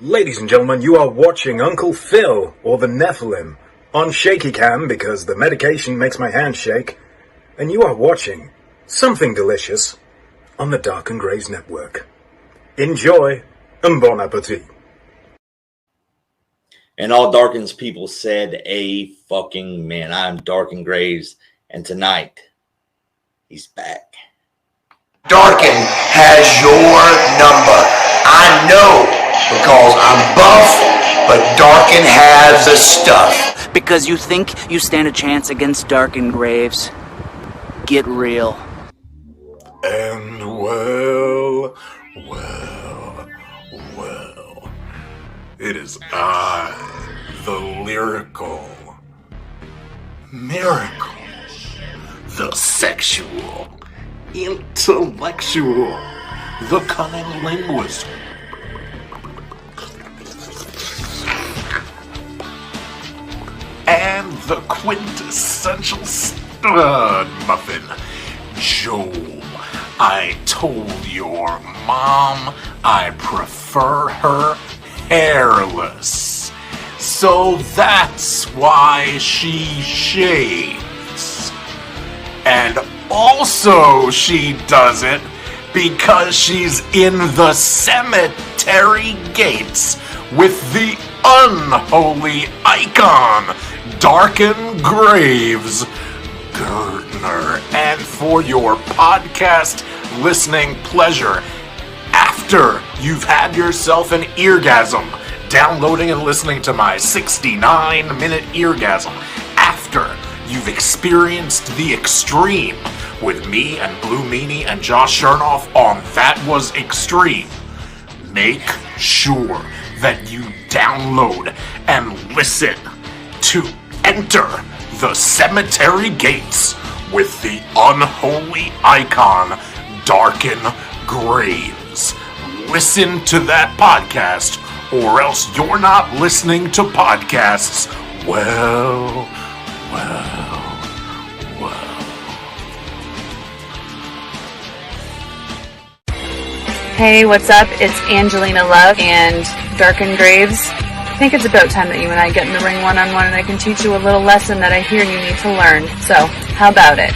Ladies and gentlemen, you are watching Uncle Phil, or the Nephilim, on shaky cam because the medication makes my hands shake, and you are watching Something Delicious on the Darken Graves Network. Enjoy, and bon appetit. And all Darken's people said, "A fucking man." I'm Darken Graves, and tonight, he's back. Darken has your number. I know because I'm buff, but Darken has the stuff. Because you think you stand a chance against Darken Graves? Get real. And well, it is I, the lyrical miracle, the sexual, intellectual, the cunning linguist, and the quintessential stud muffin, Joel. I told your mom I prefer her hairless, so that's why she shaves. And also she does it because she's in the cemetery gates with the unholy icon, Darken Graves Gertner. And for your podcast listening pleasure, after you've had yourself an eargasm, downloading and listening to my 69-minute eargasm, after you've experienced the extreme with me and Blue Meanie and Josh Chernoff on That Was Extreme, make sure that you download and listen to Enter the Cemetery Gates with the unholy icon, Darken Graves. Listen to that podcast, or else you're not listening to podcasts. Well. Hey, what's up? It's Angelina Love and Darken Graves. I think it's about time that you and I get in the ring one-on-one and I can teach you a little lesson that I hear you need to learn. So, how about it?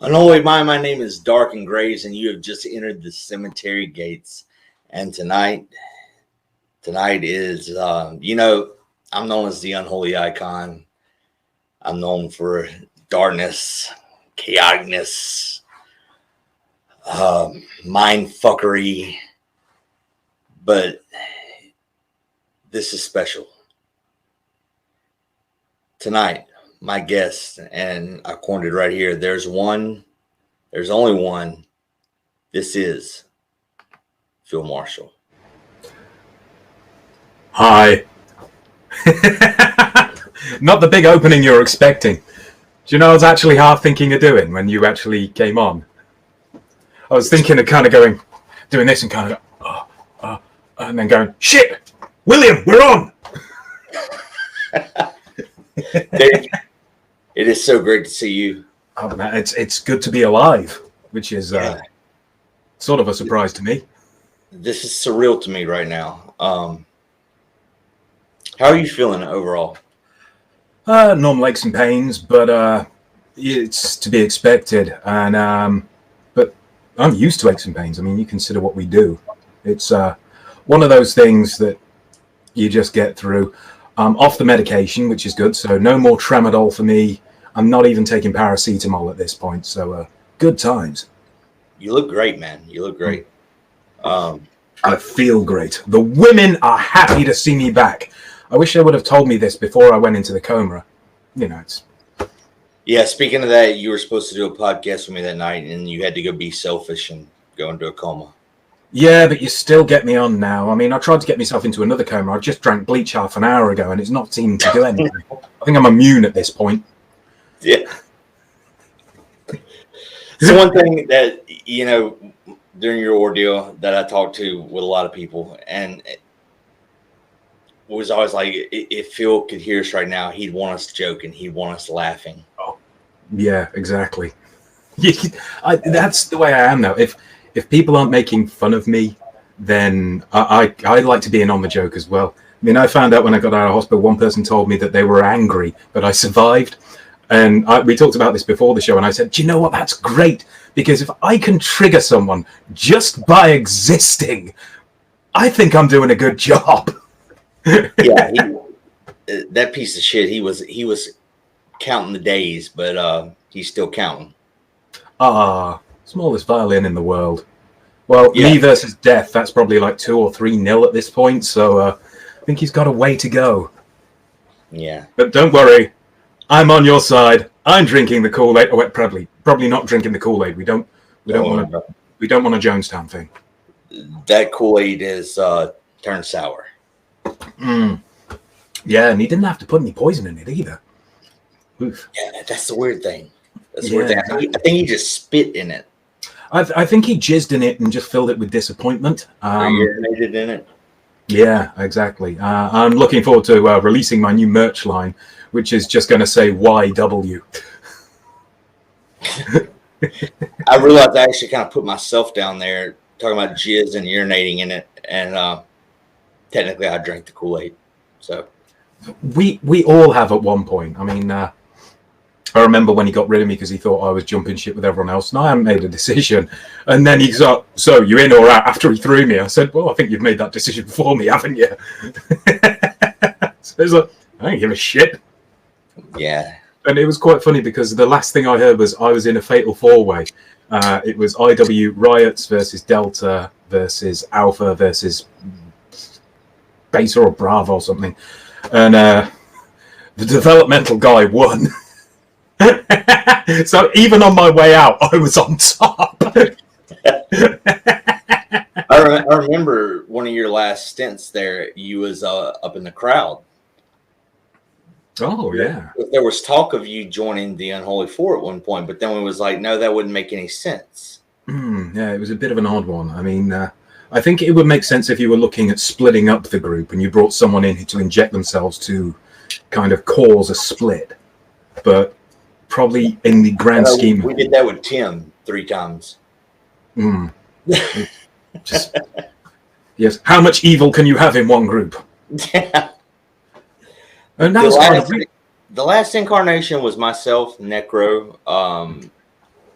Unholy my name is Darken Graves, and you have just entered the cemetery gates. And tonight is, I'm known as the unholy icon. I'm known for darkness, chaoticness, mind fuckery, but this is special. Tonight, my guest, and I coined it right here, there's only one. This is Phill Marshall. Hi. Not the big opening you're expecting. Do you know I was actually half thinking of doing when you actually came on? I was thinking of kind of doing this and kind of, and then going, shit, William, we're on. Dave, it is so great to see you. Oh, man, it's good to be alive, which is sort of a surprise to me. This is surreal to me right now. How are you feeling overall? Normal aches and pains, but it's to be expected. And but I'm used to aches and pains. I mean, you consider what we do. It's one of those things that you just get through. Off the medication, which is good. So no more tramadol for me. I'm not even taking paracetamol at this point. So good times. You look great, man. You look great. I feel great. The women are happy to see me back. I wish they would have told me this before I went into the coma. You know, it's... Yeah, speaking of that, you were supposed to do a podcast with me that night, and you had to go be selfish and go into a coma. Yeah, but you still get me on now. I mean, I tried to get myself into another coma. I just drank bleach half an hour ago, and it's not seeming to do anything. I think I'm immune at this point. Yeah. So one thing that, you know, during your ordeal that I talked to with a lot of people, and it was always like, if Phil could hear us right now, he'd want us joking. He'd want us laughing. Oh, yeah, exactly. That's the way I am now. If people aren't making fun of me, then I like to be in on the joke as well. I mean, I found out when I got out of hospital, one person told me that they were angry, but I survived. And we talked about this before the show, and I said, do you know what? That's great. Because if I can trigger someone just by existing, I think I'm doing a good job. Yeah, that piece of shit, he was counting the days, but he's still counting. Smallest violin in the world. Well, yeah. Me versus death, that's probably like 2 or 3-0 at this point, so I think he's got a way to go. Yeah. But don't worry, I'm on your side. I'm drinking the Kool-Aid. Oh, probably not drinking the Kool-Aid. We don't want a Jonestown thing. That Kool-Aid is turned sour. Yeah, and he didn't have to put any poison in it either. Oof. Yeah, that's the weird thing. That's the weird thing. I think he just spit in it. I think he jizzed in it and just filled it with disappointment. Urinated in it. Yeah, exactly. I'm looking forward to releasing my new merch line, which is just going to say YW. I realized I actually kind of put myself down there talking about jizz and urinating in it, and technically I drank the Kool-Aid. So we all have at one point. I mean, I remember when he got rid of me because he thought I was jumping shit with everyone else, and I hadn't made a decision. And then he's like, so you in or out? After he threw me, I said, well, I think you've made that decision for me, haven't you? So he's like, I don't give a shit. Yeah. And it was quite funny because the last thing I heard was I was in a fatal 4-way. It was IW Riots versus Delta versus Alpha versus Beta or Bravo or something. And the developmental guy won. So even on my way out, I was on top. I remember one of your last stints there, you was up in the crowd. Oh, yeah. There was talk of you joining the Unholy Four at one point, but then it was like, no, that wouldn't make any sense. Yeah, it was a bit of an odd one. I mean, I think it would make sense if you were looking at splitting up the group and you brought someone in to inject themselves to kind of cause a split. But probably in the grand scheme. We did that with Tim 3 times. Just, yes. How much evil can you have in one group? Yeah. And that was the last incarnation was myself, Necro,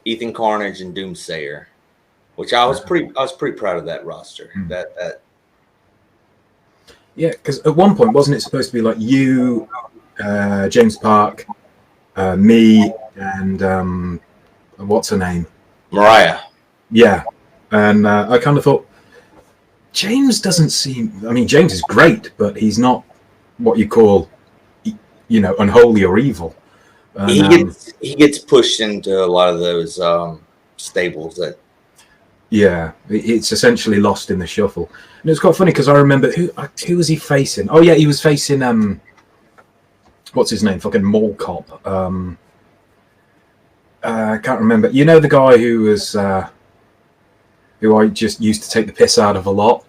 Ethan Carnage, and Doomsayer, which I was pretty proud of that roster. That yeah, because at one point wasn't it supposed to be like you, James Park, me, and what's her name? Mariah. Yeah, and I kind of thought James doesn't seem. I mean, James is great, but he's not what you call, unholy or evil. And, he gets pushed into a lot of those stables that. Yeah, it's essentially lost in the shuffle. And it's quite funny because I remember who was he facing? Oh yeah, he was facing what's his name? Fucking Mall Cop. I can't remember. You know the guy who was who I just used to take the piss out of a lot.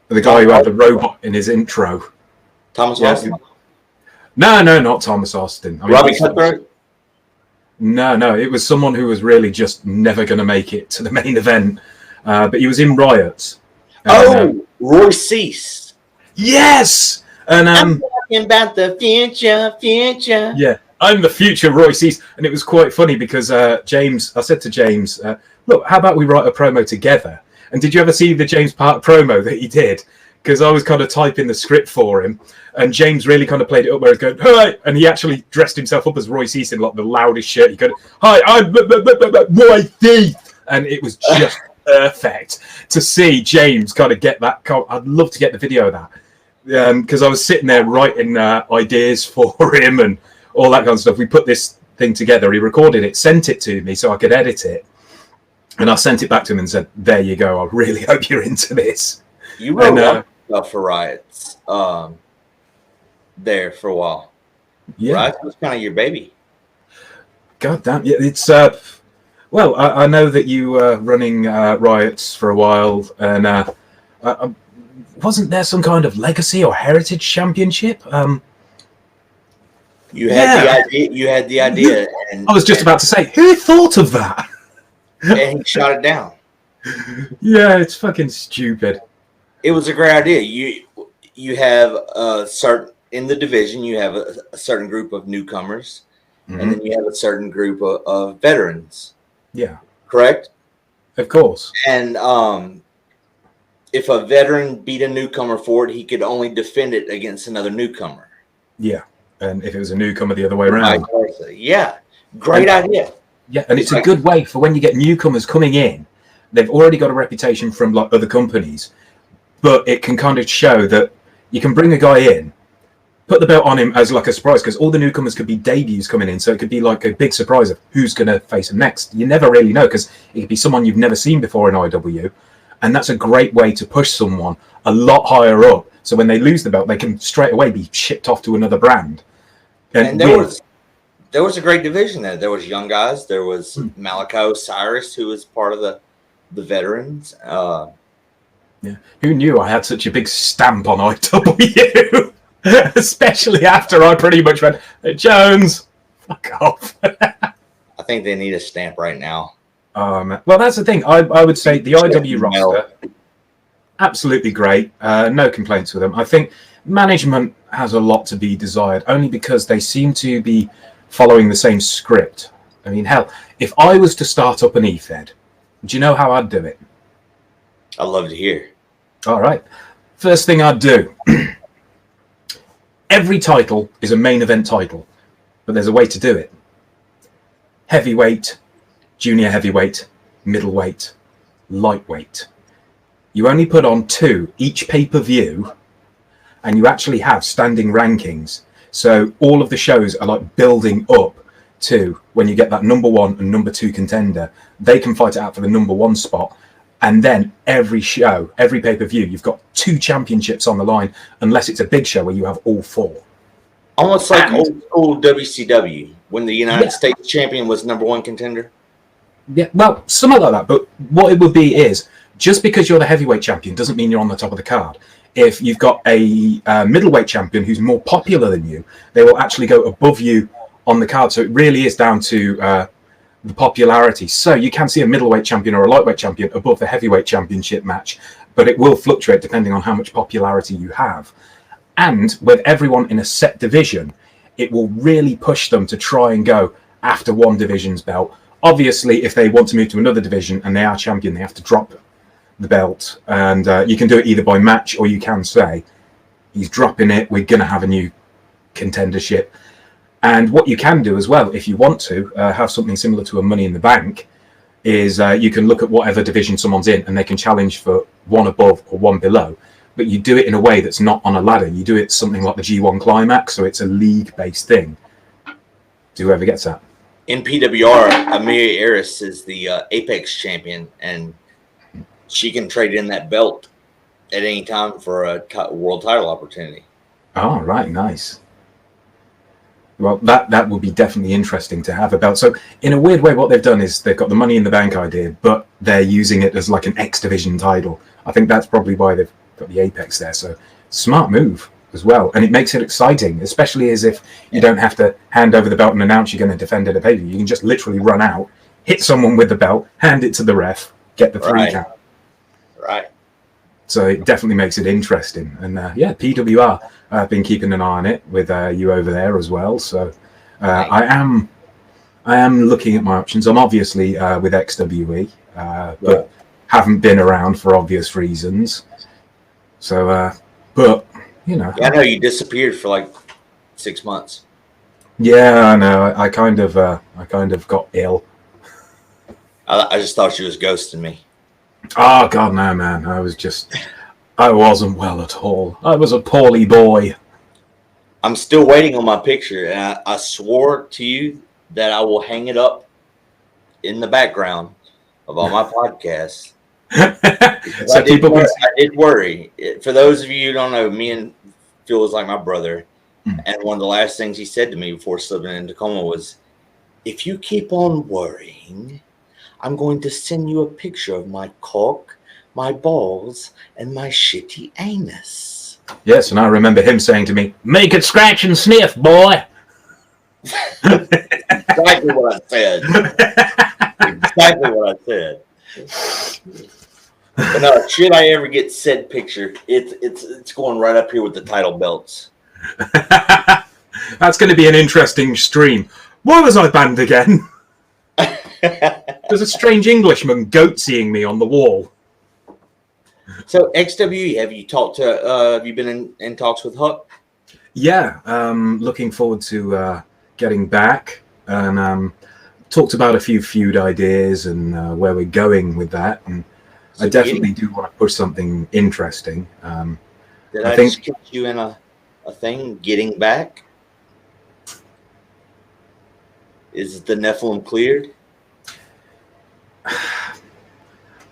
The guy who had the robot in his intro. Thomas Yeah. Austin? No, not Thomas Austin. I mean, Robbie Cutthroat? No, it was someone who was really just never going to make it to the main event. But he was in Riots. Roy Cease. Yes! And I'm talking about the future. yeah, I'm the future Roy Cease. And it was quite funny because I said to James, look, how about we write a promo together? And did you ever see the James Park promo that he did? Because I was kind of typing the script for him, and James really kind of played it up where he's going, hi! And he actually dressed himself up as Roy Cease in like the loudest shirt he could. Hi, I'm Roy Cease! And it was just perfect to see James kind of get that. I'd love to get the video of that. Because I was sitting there writing ideas for him and all that kind of stuff. We put this thing together. He recorded it, sent it to me so I could edit it. And I sent it back to him and said, there you go. I really hope you're into this. You wrote stuff for Riots there for a while. Yeah. Riots was kind of your baby. God damn. Yeah, it's, well, I know that you were running Riots for a while. And wasn't there some kind of legacy or heritage championship? You had the idea. And I was just about to say, who thought of that? And he shot it down. Yeah, it's fucking stupid. It was a great idea. You have a certain in the division. You have a certain group of newcomers, and then you have a certain group of veterans. Yeah, correct. Of course. And if a veteran beat a newcomer for it, he could only defend it against another newcomer. Yeah, and if it was a newcomer, the other way around. Yeah, great idea. Yeah, and it's a good way for when you get newcomers coming in. They've already got a reputation from like other companies, but it can kind of show that you can bring a guy in, put the belt on him as like a surprise, because all the newcomers could be debuts coming in, so it could be like a big surprise of who's going to face him next. You never really know, because it could be someone you've never seen before in IW, and that's a great way to push someone a lot higher up. So when they lose the belt, they can straight away be shipped off to another brand. And there was a great division there. There was young guys. There was Malachi Osiris, who was part of the veterans. Yeah, who knew I had such a big stamp on IW? Especially after I pretty much went, hey, Jones, fuck off. I think they need a stamp right now. Well, that's the thing. I would say the IW roster, absolutely great. No complaints with them. I think management has a lot to be desired, only because they seem to be following the same script. I mean, hell, if I was to start up an E-Fed, do you know how I'd do it? I'd love to hear. All right. First thing I'd do. Every title is a main event title, but there's a way to do it. Heavyweight, junior heavyweight, middleweight, lightweight. You only put on 2 each pay-per-view, and you actually have standing rankings. So all of the shows are like building up to when you get that number 1 and number 2 contender. They can fight it out for the number 1 spot. And then every show, every pay-per-view, you've got 2 championships on the line, unless it's a big show where you have all 4. Almost like old school WCW, when the United States champion was number 1 contender. Yeah, well, something like that. But what it would be is, just because you're the heavyweight champion doesn't mean you're on the top of the card. If you've got a middleweight champion who's more popular than you, they will actually go above you on the card. So it really is down to the popularity. So you can see a middleweight champion or a lightweight champion above the heavyweight championship match, but it will fluctuate depending on how much popularity you have. And with everyone in a set division, it will really push them to try and go after one division's belt. Obviously, if they want to move to another division and they are champion, they have to drop the belt. And you can do it either by match, or you can say, he's dropping it, we're going to have a new contendership. And what you can do as well, if you want to have something similar to a Money in the Bank, is you can look at whatever division someone's in and they can challenge for 1 above or 1 below. But you do it in a way that's not on a ladder. You do it something like the G1 Climax, so it's a league-based thing. Do whoever gets that. In PWR, Amelia Eris is the Apex champion, and she can trade in that belt at any time for a world title opportunity. Oh, right, nice. Well, that would be definitely interesting to have a belt. So in a weird way, what they've done is they've got the Money in the Bank idea, but they're using it as like an X Division title. I think that's probably why they've got the apex there. So smart move as well, and it makes it exciting, especially as if you don't have to hand over the belt and announce you're going to defend it at pay-per-view. You can just literally run out, hit someone with the belt, hand it to the ref, get the 3 count. Right. So it definitely makes it interesting. And PWR, I've been keeping an eye on it with you over there as well. So I am looking at my options. I'm obviously with XWE, but haven't been around for obvious reasons. So, but you know, I know you disappeared for like 6 months. Yeah, I know. I kind of got ill. I just thought you was ghosting me. Oh God, no, man! I wasn't well at all. I was a poorly boy. I'm still waiting on my picture, and I swore to you that I will hang it up in the background of all my podcasts. So I did worry. For those of you who don't know, me and Phil is like my brother, and one of the last things he said to me before slipping into coma was, "If you keep on worrying, I'm going to send you a picture of my cock, my balls, and my shitty anus." Yes, and I remember him saying to me, "Make it scratch and sniff, boy." Exactly what I said. Exactly what I said. But no, should I ever get said picture, it's going right up here with the title belts. That's going to be an interesting stream. Why was I banned again? There's a strange Englishman goat-seeing me on the wall. So XWE, have you talked to? Have you been in talks with Huck? Yeah, looking forward to getting back, and talked about a few feud ideas and where we're going with that. And so I definitely do want to push something interesting. Did I think, just catch you in a thing? Getting back? Is the Nephilim cleared?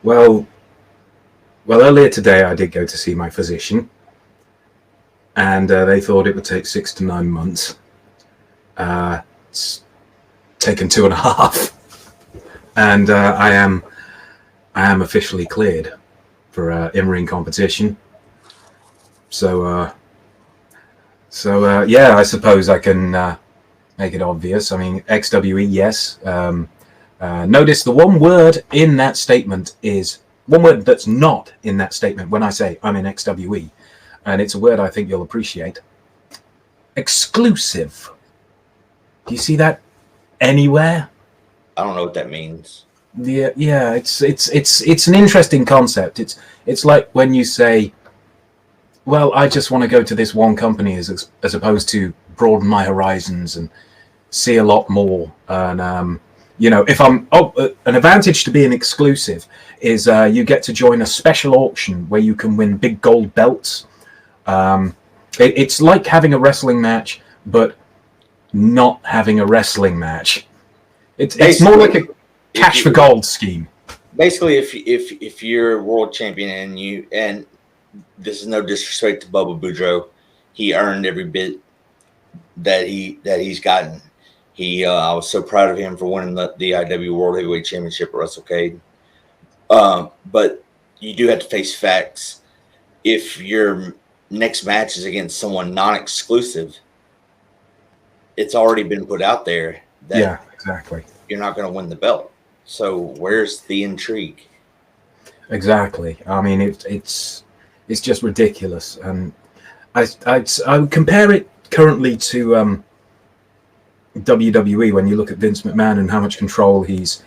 Well, earlier today I did go to see my physician, and they thought it would take 6 to 9 months. It's taken 2.5, and I am officially cleared for in-ring competition. So yeah, I suppose I can make it obvious. I mean, XWE, yes. Notice the one word in that statement is one word that's not in that statement when I say I'm in XWE, and it's a word I think you'll appreciate. Exclusive. Do you see that anywhere? I don't know what that means. Yeah, it's an interesting concept. It's like when you say, well, I just want to go to this one company as opposed to broaden my horizons and see a lot more. And you know, if I'm an advantage to being exclusive is you get to join a special auction where you can win big gold belts. It's like having a wrestling match, but not having a wrestling match. It's more like a cash for gold scheme. Basically, if you're world champion and this is no disrespect to Bubba Boudreaux, he earned every bit that he's gotten. I was so proud of him for winning the IW World Heavyweight Championship at WrestleCade. But you do have to face facts. If your next match is against someone non-exclusive, it's already been put out there that exactly, you're not going to win the belt. So where's the intrigue? Exactly. I mean, it's just ridiculous, and I would compare it currently to WWE when you look at Vince McMahon and how much control he's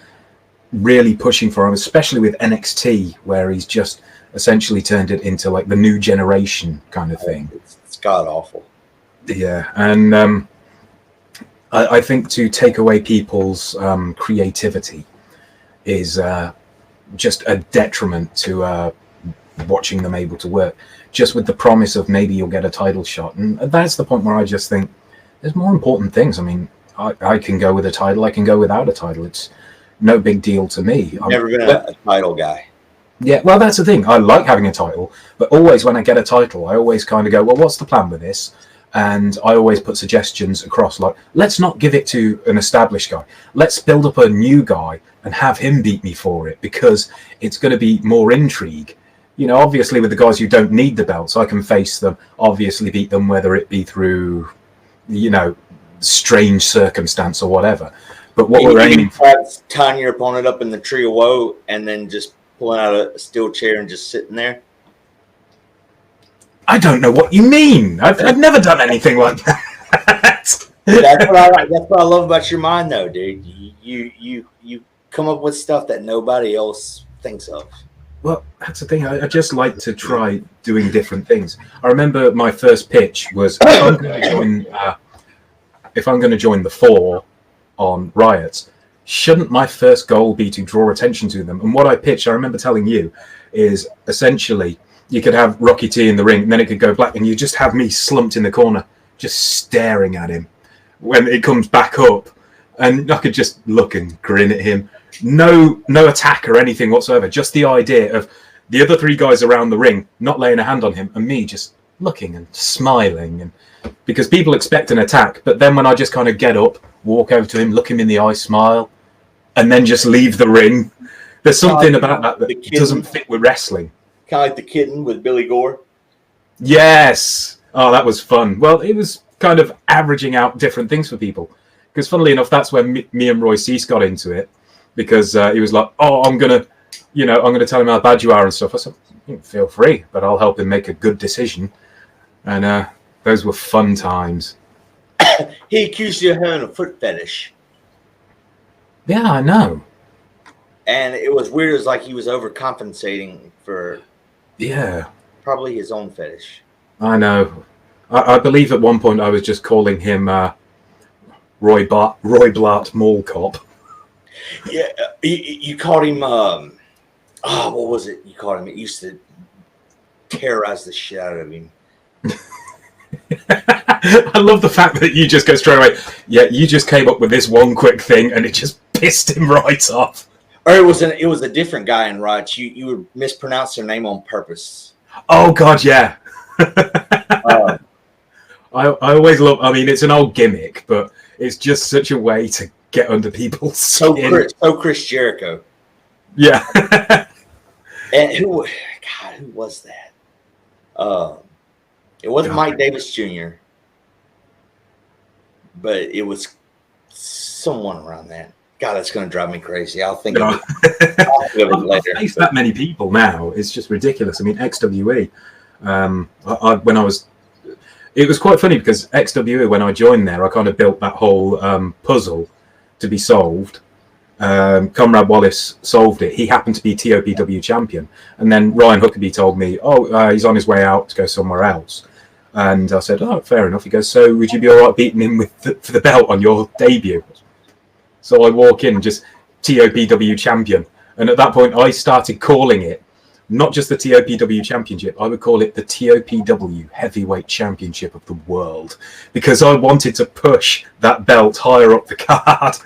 really pushing for him, especially with NXT, where he's just essentially turned it into like the new generation kind of thing. It's god awful. Yeah, and I think to take away people's creativity is just a detriment to watching them able to work, just with the promise of maybe you'll get a title shot. And that's the point where I just think there's more important things. I mean, I can go with a title, I can go without a title. It's no big deal to me. I've never been a title guy. Yeah, well, that's the thing. I like having a title, but always when I get a title, I always kind of go, well, what's the plan with this? And I always put suggestions across, like, let's not give it to an established guy. Let's build up a new guy and have him beat me for it, because it's going to be more intrigue obviously with the guys who don't need the belts, I can face them, obviously beat them, whether it be through, strange circumstance or whatever. But what we're aiming for, tying your opponent up in the tree of woe and then just pulling out a steel chair and just sitting there. I don't know what you mean. I've never done anything like that. That's what I like. That's what I love about your mind, though, dude. You come up with stuff that nobody else thinks of. Well, that's the thing. I just like to try doing different things. I remember my first pitch was if I'm going to join the 4 on Riots, shouldn't my first goal be to draw attention to them? And what I pitched, I remember telling you, is essentially you could have Rocky T in the ring, and then it could go black, and you just have me slumped in the corner, just staring at him when it comes back up, and I could just look and grin at him. No attack or anything whatsoever. Just the idea of the other 3 guys around the ring not laying a hand on him, and me just looking and smiling. And because people expect an attack, but then when I just kind of get up, walk over to him, look him in the eye, smile, and then just leave the ring. There's something about that doesn't fit with wrestling. Kind of like the kitten with Billy Gore. Yes. Oh, that was fun. Well, it was kind of averaging out different things for people. Because funnily enough, that's when me and Roy Cease got into it. Because he was like, "Oh, I'm gonna tell him how bad you are and stuff." I said, "Feel free, but I'll help him make a good decision." And those were fun times. He accused you of having a foot fetish. Yeah, I know. And it was weird. It was like he was overcompensating for probably his own fetish. I know. I believe at one point I was just calling him Roy Blatt Mall Cop. Yeah, you called him. What was it? You called him. It used to terrorize the shit out of him. I love the fact that you just go straight away. Yeah, you just came up with this one quick thing, and it just pissed him right off. Or it was a different guy in Raj. You would mispronounce their name on purpose. Oh God, yeah. I always love. I mean, it's an old gimmick, but it's just such a way to get under people's skin. So Chris Jericho. Yeah. And who was that? It wasn't Mike Davis Jr., but it was someone around that. God, that's going to drive me crazy. I'll think of it later. I've faced that many people now. It's just ridiculous. I mean, XWE. It was quite funny because XWE, when I joined there, I kind of built that whole puzzle to be solved. Conrad Wallace solved it. He happened to be TOPW champion. And then Ryan Huckabee told me, he's on his way out to go somewhere else. And I said, oh, fair enough. He goes, so would you be all right beating him for the belt on your debut? So I walk in, just TOPW champion. And at that point, I started calling it not just the TOPW championship. I would call it the TOPW heavyweight championship of the world, because I wanted to push that belt higher up the card.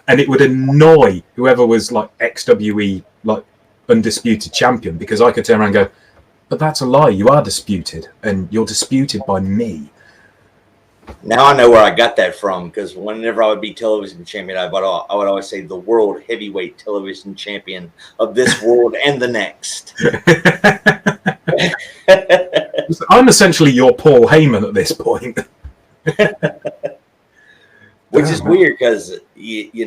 And it would annoy whoever was like XWE, like undisputed champion, because I could turn around and go, but that's a lie. You are disputed, and you're disputed by me. Now I know where I got that from, because whenever I would be television champion, I would always say the world heavyweight television champion of this world and the next. I'm essentially your Paul Heyman at this point. Which is weird because, you've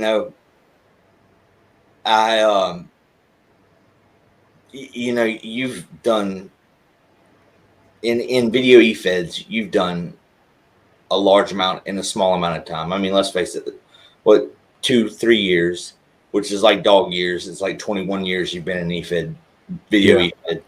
done in video e-feds, you've done a large amount in a small amount of time. I mean, let's face it, 2-3 years, which is like dog years. It's like 21 years you've been in e-fed, video e-fed.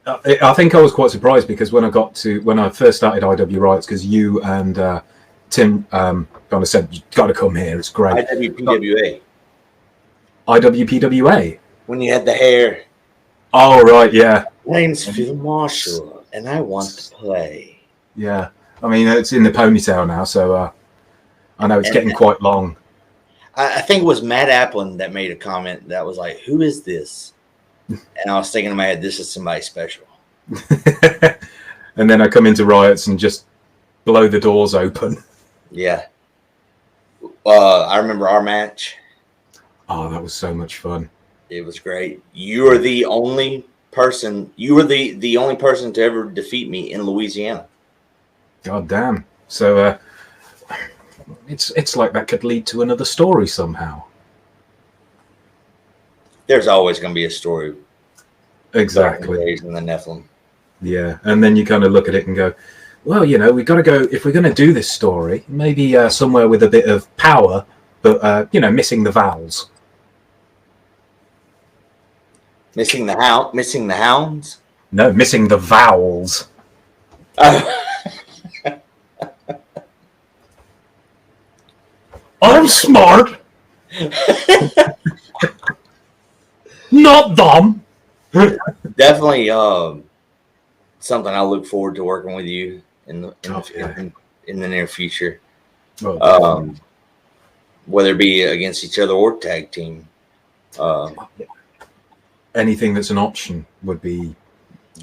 I think I was quite surprised because when I first started IW Riots, because you and Tim kind of said, you've got to come here, it's great. IWPWA? When you had the hair. Oh, right, yeah. My name's Phill Marshall, and I want to play. Yeah. I mean, it's in the ponytail now, so I know it's getting quite long. I think it was Matt Applin that made a comment that was like, who is this? And I was thinking in my head, this is somebody special. And then I come into Riots and just blow the doors open. Yeah. I remember our match. Oh, that was so much fun. It was great. You are the only person. You were the only person to ever defeat me in Louisiana. God damn. So it's like that could lead to another story somehow. There's always going to be a story. Exactly. In the Nephilim. Yeah, and then you kind of look at it and go, well, we've got to go, if we're going to do this story, maybe somewhere with a bit of power, but, missing the vowels. Missing the hounds? No, missing the vowels. I'm smart. Not dumb. Definitely something I look forward to working with you in the near future. Well, whether it be against each other or tag team. Anything that's an option would be.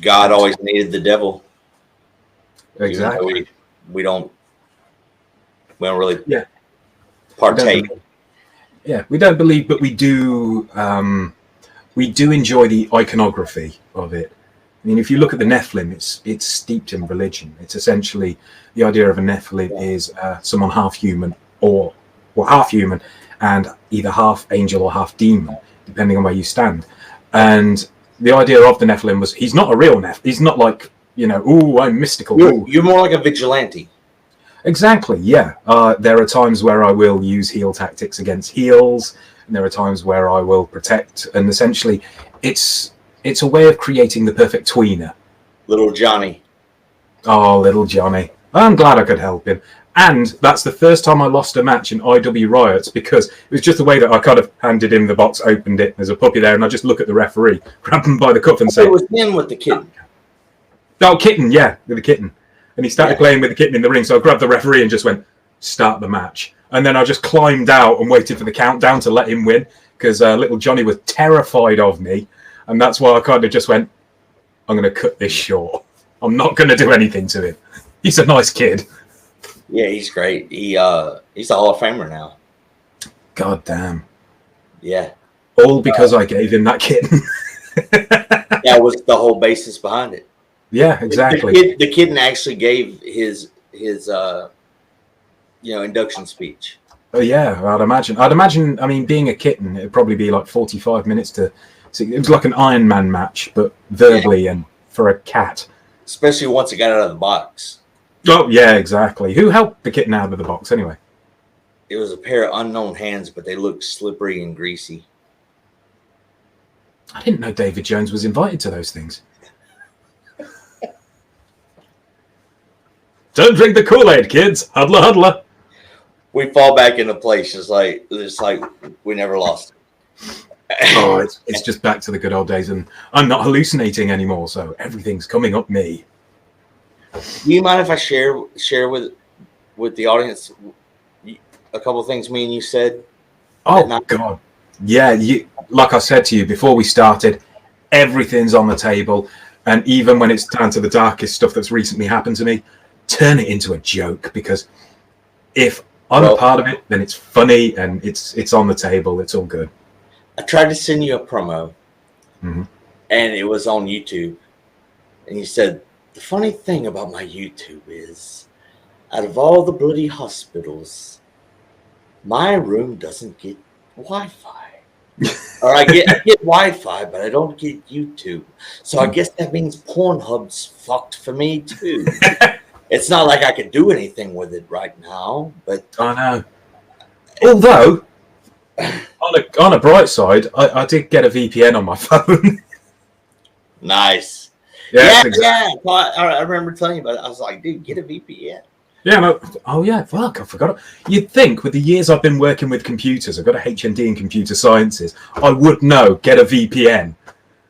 God always needed the devil. Exactly. We don't really Yeah. partake. We don't believe, but we do. We do enjoy the iconography of it. I mean, if you look at the Nephilim, it's steeped in religion. It's essentially the idea of a Nephilim is someone half human half human and either half angel or half demon, depending on where you stand. And the idea of the Nephilim was he's not a real Nephilim. He's not like, I'm mystical. You're more like a vigilante. Exactly, yeah. There are times where I will use heel tactics against heels, and there are times where I will protect, and essentially it's a way of creating the perfect tweener. Little Johnny. Oh, little Johnny. I'm glad I could help him. And that's the first time I lost a match in IW Riots, because it was just the way that I kind of handed him the box, opened it, there's a puppy there, and I just look at the referee, grab him by the cuff and say... It was him with the kitten. Oh, kitten, yeah, with the kitten. And he started playing with the kitten in the ring, so I grabbed the referee and just went, start the match. And then I just climbed out and waited for the countdown to let him win, because little Johnny was terrified of me, and that's why I kind of just went, I'm going to cut this short. I'm not going to do anything to him. He's a nice kid. Yeah, he's great. He's a Hall of Famer now. God damn. Yeah. All because I gave him that kitten. That was the whole basis behind it. Yeah, exactly. The kitten actually gave his induction speech. Oh yeah, I'd imagine. I mean, being a kitten, it'd probably be like 45 minutes to. It was like an Iron Man match, but verbally and for a cat. Especially once it got out of the box. Oh yeah, exactly. Who helped the kitten out of the box anyway? It was a pair of unknown hands, but they looked slippery and greasy. I didn't know David Jones was invited to those things. Don't drink the Kool-Aid, kids. Huddler, huddler. We fall back into place. It's like we never lost it. Oh, it's just back to the good old days, and I'm not hallucinating anymore, so everything's coming up me. Do you mind if I share with the audience a couple of things me and you said? Oh God, yeah. Like I said to you before we started, everything's on the table, and even when it's down to the darkest stuff that's recently happened to me, turn it into a joke, because if I'm a part of it, then it's funny and it's on the table. It's all good. I tried to send you a promo, and it was on YouTube, and you said, the funny thing about my YouTube is, out of all the bloody hospitals, my room doesn't get Wi-Fi. Or I get Wi-Fi, but I don't get YouTube. So I guess that means Pornhub's fucked for me too. It's not like I can do anything with it right now, but I know. Although, on a bright side, I did get a VPN on my phone. Nice. Yeah. I remember telling you about it. I was like, dude, get a VPN. Yeah, no. Oh, yeah, fuck, I forgot. You'd think with the years I've been working with computers, I've got a HND in computer sciences, I would know, get a VPN.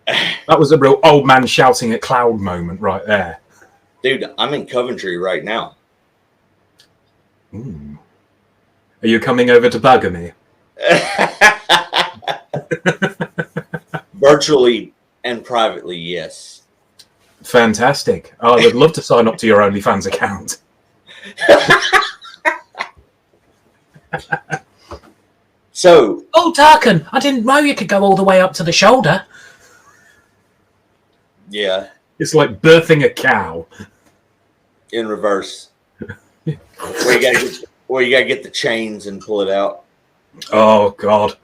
That was a real old man shouting at cloud moment right there. Dude, I'm in Coventry right now. Ooh. Are you coming over to bugger me? Virtually and privately, yes. Fantastic. I would love to sign up to your OnlyFans account. So, "Oh, Darken, I didn't know you could go all the way up to the shoulder." Yeah. It's like birthing a cow. In reverse. where you gotta get the chains and pull it out. Oh God.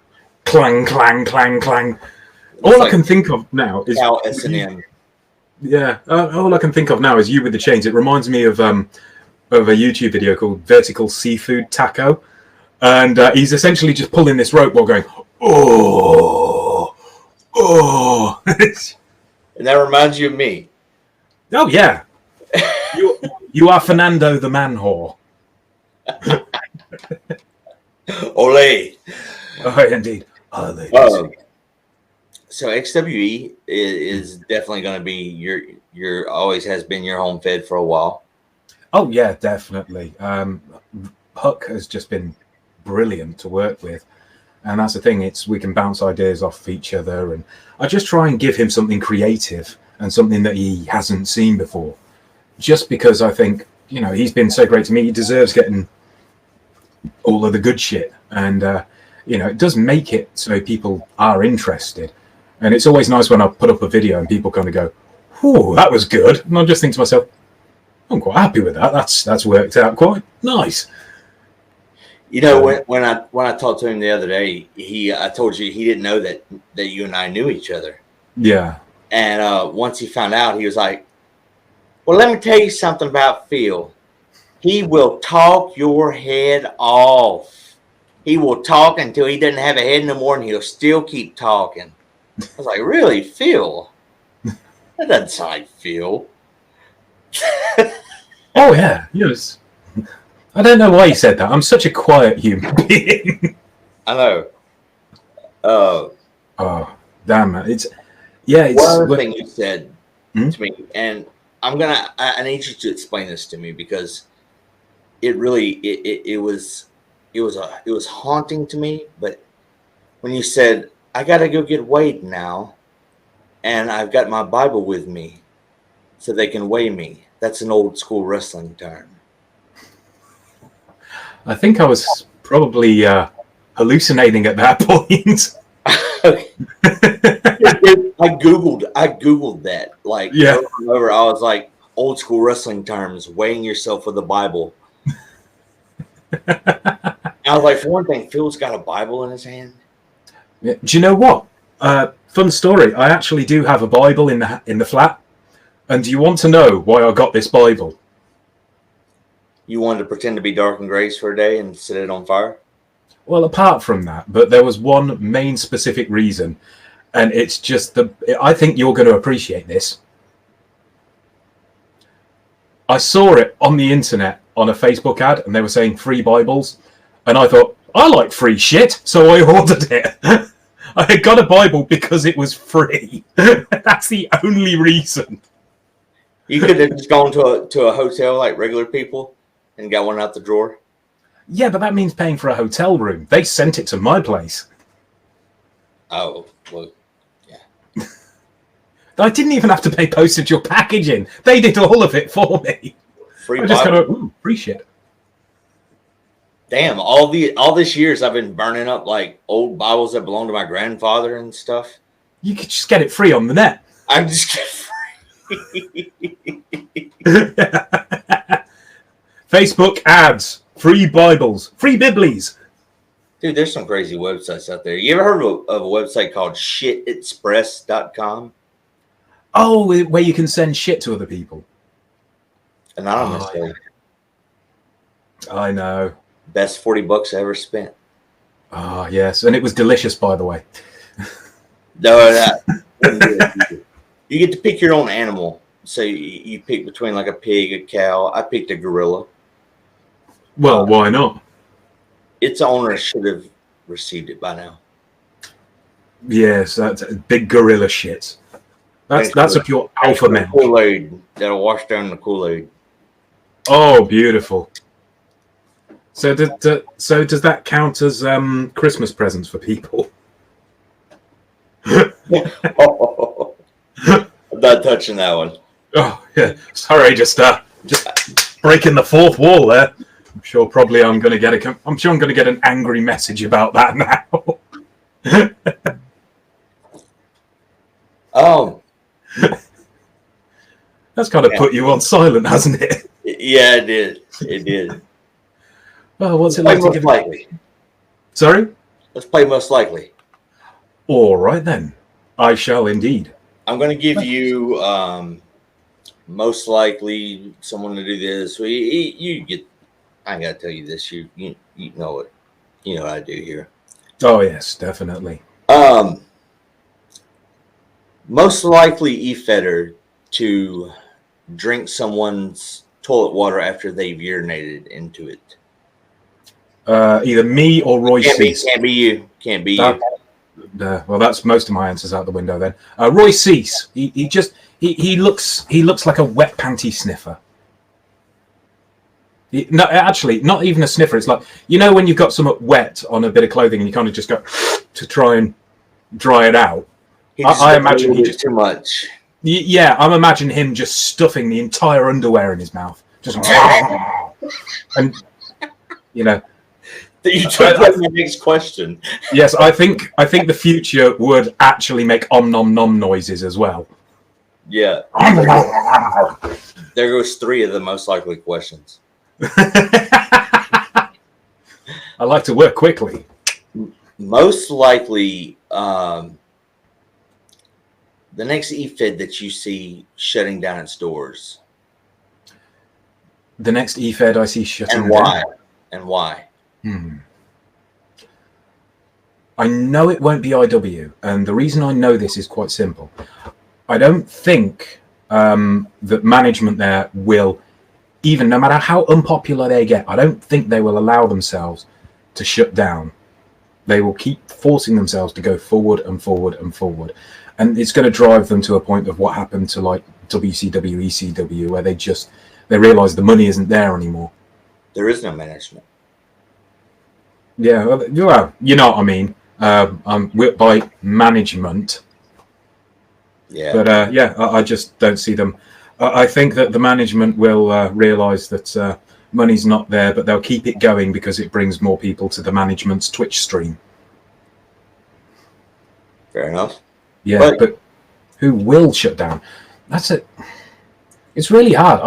Clang, clang, clang, clang. All I can think of now is cow S&M. Yeah, all I can think of now is you with the chains. It reminds me of a YouTube video called Vertical Seafood Taco. And he's essentially just pulling this rope while going, oh. And that reminds you of me. Oh, yeah. You are Fernando the man whore. Ole. Oh, indeed. So XWE is definitely going to be your always has been your home fed for a while. Oh, yeah, definitely. Huck has just been brilliant to work with. And that's the thing, we can bounce ideas off each other, and I just try and give him something creative and something that he hasn't seen before. Just because I think, he's been so great to me, he deserves getting all of the good shit. And, it does make it so people are interested. And it's always nice when I put up a video and people kind of go, "Whew, that was good." And I just think to myself, I'm quite happy with that. That's worked out quite nice. When I talked to him the other day, I told you he didn't know that you and I knew each other. Yeah. And once he found out, he was like, "Well, let me tell you something about Phill. He will talk your head off. He will talk until he doesn't have a head no more, and he'll still keep talking." I was like, "Really, Phill? That doesn't sound like Phill." Oh yeah, yes. I don't know why you said that. I'm such a quiet human being. I know. Oh, damn it. One other thing you said to me, and I need you to explain this to me, because it really it was haunting to me. But when you said, "I gotta go get weighed now, and I've got my Bible with me so they can weigh me," that's an old school wrestling term. I think I was probably hallucinating at that point. I googled that, like, over. I was like, old school wrestling terms, weighing yourself with the Bible. I was like, for one thing, Phil's got a Bible in his hand. Yeah. Do you know what? Fun story. I actually do have a Bible in the flat. And do you want to know why I got this Bible? You wanted to pretend to be Darken Graves for a day and set it on fire? Well, apart from that, but there was one main specific reason, and it's just I think you're going to appreciate this. I saw it on the internet on a Facebook ad, and they were saying free Bibles, and I thought, I like free shit, so I ordered it. I got a Bible because it was free. That's the only reason. You could have just gone to a hotel like regular people and got one out the drawer. Yeah, but that means paying for a hotel room. They sent it to my place. Oh, well, yeah. I didn't even have to pay postage or packaging. They did all of it for me. Free I just Bible. kind of, free shit. Damn, all this years I've been burning up like old Bibles that belong to my grandfather and stuff. You could just get it free on the net. I'm just free. Facebook ads, free Bibles, free Biblies. Dude, there's some crazy websites out there. You ever heard of a website called shitexpress.com? Oh, where you can send shit to other people. Anonymously. I know. Best $40 I ever spent. Oh, yes. And it was delicious, by the way. No, you get to pick your own animal. So you pick between like a pig, a cow. I picked a gorilla. Well, why not? Its owner should have received it by now. Yes, that's big gorilla shit. That's a pure alpha male. Kool-Aid that'll wash down the Kool-Aid. Oh, beautiful. So does that count as Christmas presents for people? I'm not touching that one. Oh yeah, sorry, just breaking the fourth wall there. I'm sure I'm going to get an angry message about that now. Oh, That's kind of put you on silent, hasn't it? yeah, it did. It did. Oh, what's it Play like to most give? likely. Sorry. Let's play most likely. All right then, I shall indeed. I'm going to give you most likely someone to do this. You get. I ain't got to tell you this. You know what. You know what I do here. Oh yes, definitely. Most likely e-fetter to drink someone's toilet water after they've urinated into it. Either me or Roy Cease. Can't be you. Can't be you. Well, that's most of my answers out the window then. Roy Cease. He looks like a wet panty sniffer. No, actually, not even a sniffer. It's like, you know, when you've got some wet on a bit of clothing and you kind of just go to try and dry it out. I imagine he just too much. Yeah, I'm imagining him just stuffing the entire underwear in his mouth, just and you know. You took my next question. Yes, I think the future would actually make om nom nom noises as well. Yeah. There goes 3 of the most likely questions. I like to work quickly. Most likely, the next e-fed that you see shutting down its doors. The next e-fed I see shutting and why? down. And why? I know it won't be IW, and the reason I know this is quite simple. I don't think that management there will, even no matter how unpopular they get, I don't think they will allow themselves to shut down. They will keep forcing themselves to go forward and forward and forward. And it's going to drive them to a point of what happened to like WCW, ECW, where they realize the money isn't there anymore. There is no management. Yeah, well, you know what I mean. By management. Yeah. But yeah, I just don't see them. I think that the management will realize that money's not there, but they'll keep it going because it brings more people to the management's Twitch stream. Fair enough. Yeah, but who will shut down? That's it. It's really hard.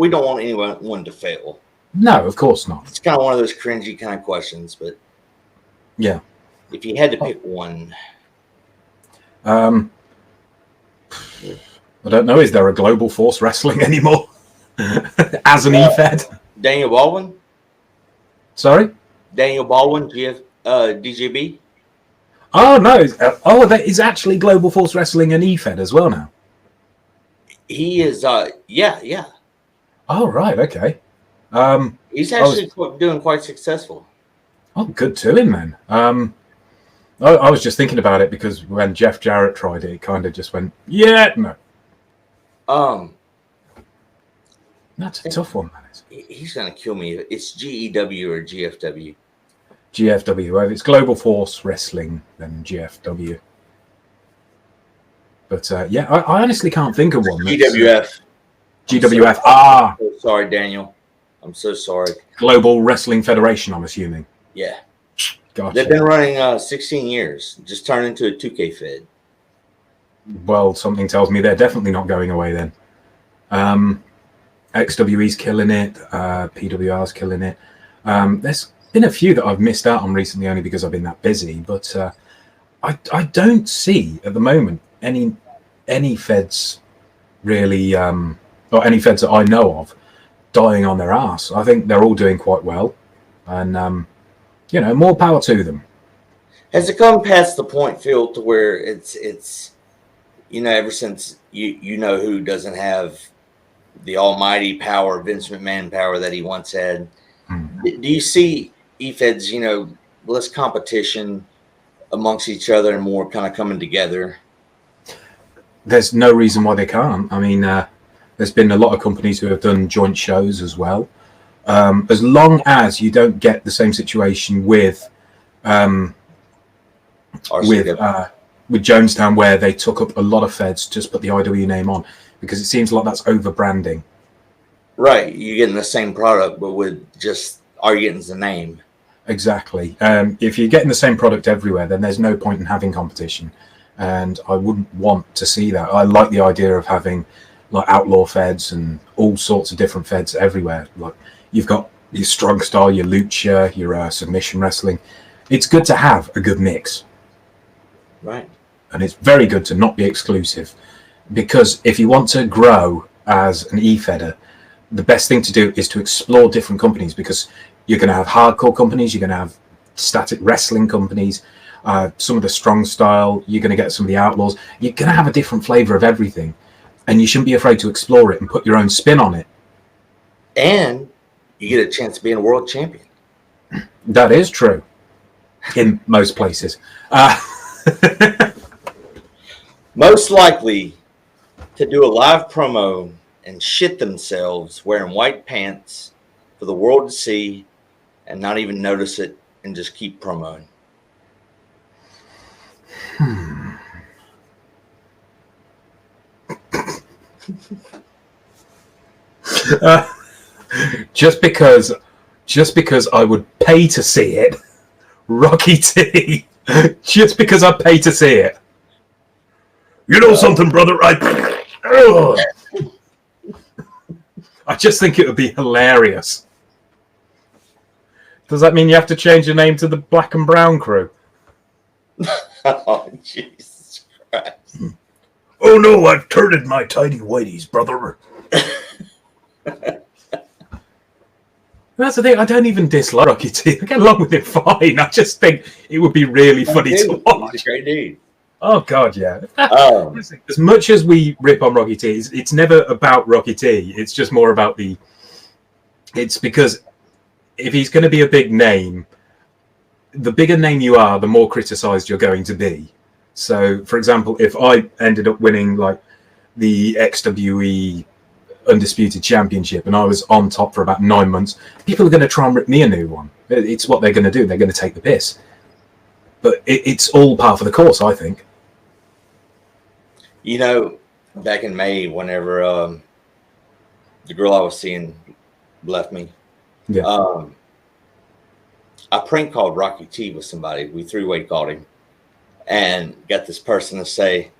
We don't want anyone to fail. No, of course not. It's kind of one of those cringy kind of questions, but yeah. If you had to pick one, I don't know. Is there a Global Force Wrestling anymore as an e-fed? Daniel Baldwin. Sorry, Daniel Baldwin, DJB. Oh no! That is actually Global Force Wrestling and e-fed as well now. He is. Yeah. Oh right, okay. He's actually doing quite successful. Oh, good to him then. I was just thinking about it because when Jeff Jarrett tried it, it kind of just went, yeah, no. That's a tough one, man. He's gonna kill me. It's GEW or GFW. GFW. Well, if it's Global Force Wrestling, then GFW. But yeah, I honestly can't think of one. GWF. GWF. I'm so sorry, Daniel. I'm so sorry. Global Wrestling Federation, I'm assuming. Yeah. Gotcha. They've been running 16 years. Just turned into a 2K fed. Well, something tells me they're definitely not going away then. XWE's killing it. PWR's killing it. There's been a few that I've missed out on recently only because I've been that busy. But I don't see at the moment any feds really, or any feds that I know of, dying on their ass. I think they're all doing quite well. And, you know, more power to them. Has it come past the point, Phil, to where it's you know, ever since you know who doesn't have the almighty power, Vince McMahon power that he once had, do you see e-feds, you know, less competition amongst each other and more kind of coming together? There's no reason why they can't. I mean, there's been a lot of companies who have done joint shows as well. As long as you don't get the same situation with Jonestown, where they took up a lot of feds, just put the IW name on, because it seems like that's over branding. Right, you're getting the same product, but with just are you getting the name? Exactly. If you're getting the same product everywhere, then there's no point in having competition. And I wouldn't want to see that. I like the idea of having like outlaw feds and all sorts of different feds everywhere. Like you've got your strong style, your lucha, your submission wrestling. It's good to have a good mix. Right. And it's very good to not be exclusive, because if you want to grow as an e-fedder, the best thing to do is to explore different companies, because you're going to have hardcore companies, you're going to have static wrestling companies, some of the strong style, you're going to get some of the outlaws. You're going to have a different flavor of everything, and you shouldn't be afraid to explore it and put your own spin on it. And you get a chance of being a world champion. That is true in most places. Most likely to do a live promo and shit themselves wearing white pants for the world to see and not even notice it and just keep promoting. Just because I would pay to see it, Rocky T. Just because I pay to see it. You know something, brother? I just think it would be hilarious. Does that mean you have to change your name to the Black and Brown Crew? Oh, Jesus Christ. Oh no, I've turned my tidy whities, brother. That's the thing, I don't even dislike Rocky T. I get along with him fine. I just think it would be really funny to watch. He's a great dude. Oh God, yeah. As much as we rip on Rocky T, it's never about Rocky T. It's just more about it's because if he's going to be a big name, the bigger name you are, the more criticized you're going to be. So, for example, if I ended up winning like the XWE Undisputed Championship and I was on top for about 9 months, people are going to try and rip me a new one. It's what they're going to do. They're going to take the piss. But it's all part of the course, I think. You know, back in May, whenever the girl I was seeing left me, Yeah. I prank called Rocky T with somebody. We three-way called him and got this person to say,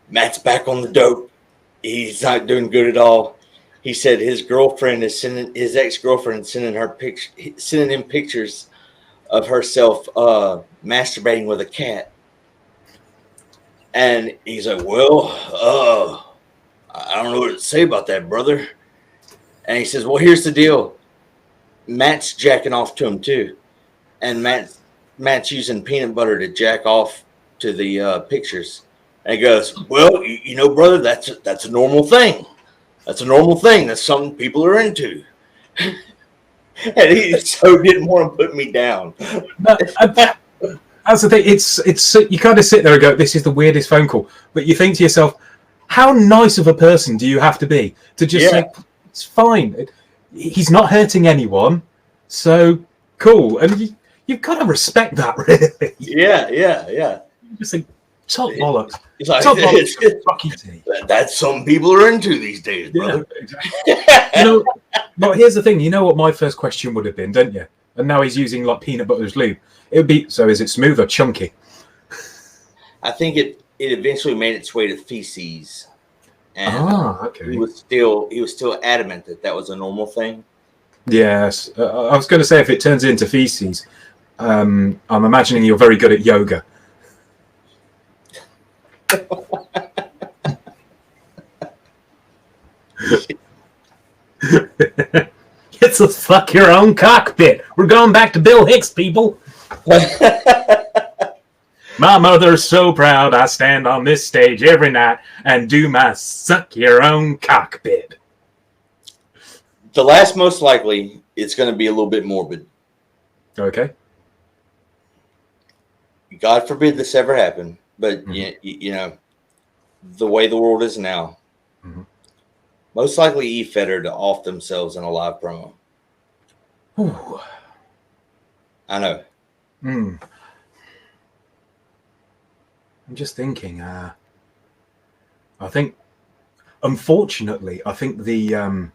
Matt's back on the dope. He's not doing good at all. He said his girlfriend is sending his ex-girlfriend sending him pictures of herself masturbating with a cat. And he's like, well, I don't know what to say about that, brother. And he says, well, here's the deal. Matt's jacking off to him too. And Matt's using peanut butter to jack off to the pictures. And he goes, well, you know, brother, that's a normal thing. That's a normal thing. That's something people are into. And he so didn't want to put me down. That's the thing. It's you kind of sit there and go, this is the weirdest phone call. But you think to yourself, how nice of a person do you have to be to just say, it's fine. He's not hurting anyone. So cool. And you've got to respect that, really. Yeah. You just think, top bollocks. It's like, top bollocks. Rocky T. That's something people are into these days, brother. Yeah, exactly. You know, but here's the thing. You know what my first question would have been, don't you? And now he's using like peanut butter as lube. It would be, so is it smooth or chunky? I think it eventually made its way to feces. And okay. He was still adamant that was a normal thing. Yes. I was going to say, if it turns into feces, I'm imagining you're very good at yoga. It's a fuck your own cockpit. We're going back to Bill Hicks, people. My mother's so proud I stand on this stage every night and do my suck your own cockpit. The last, most likely, it's going to be a little bit morbid. Okay. God forbid this ever happen, but you know, the way the world is now, most likely E-Fedder to off themselves in a live promo. Ooh. I know. I'm just thinking. I think, unfortunately, I think the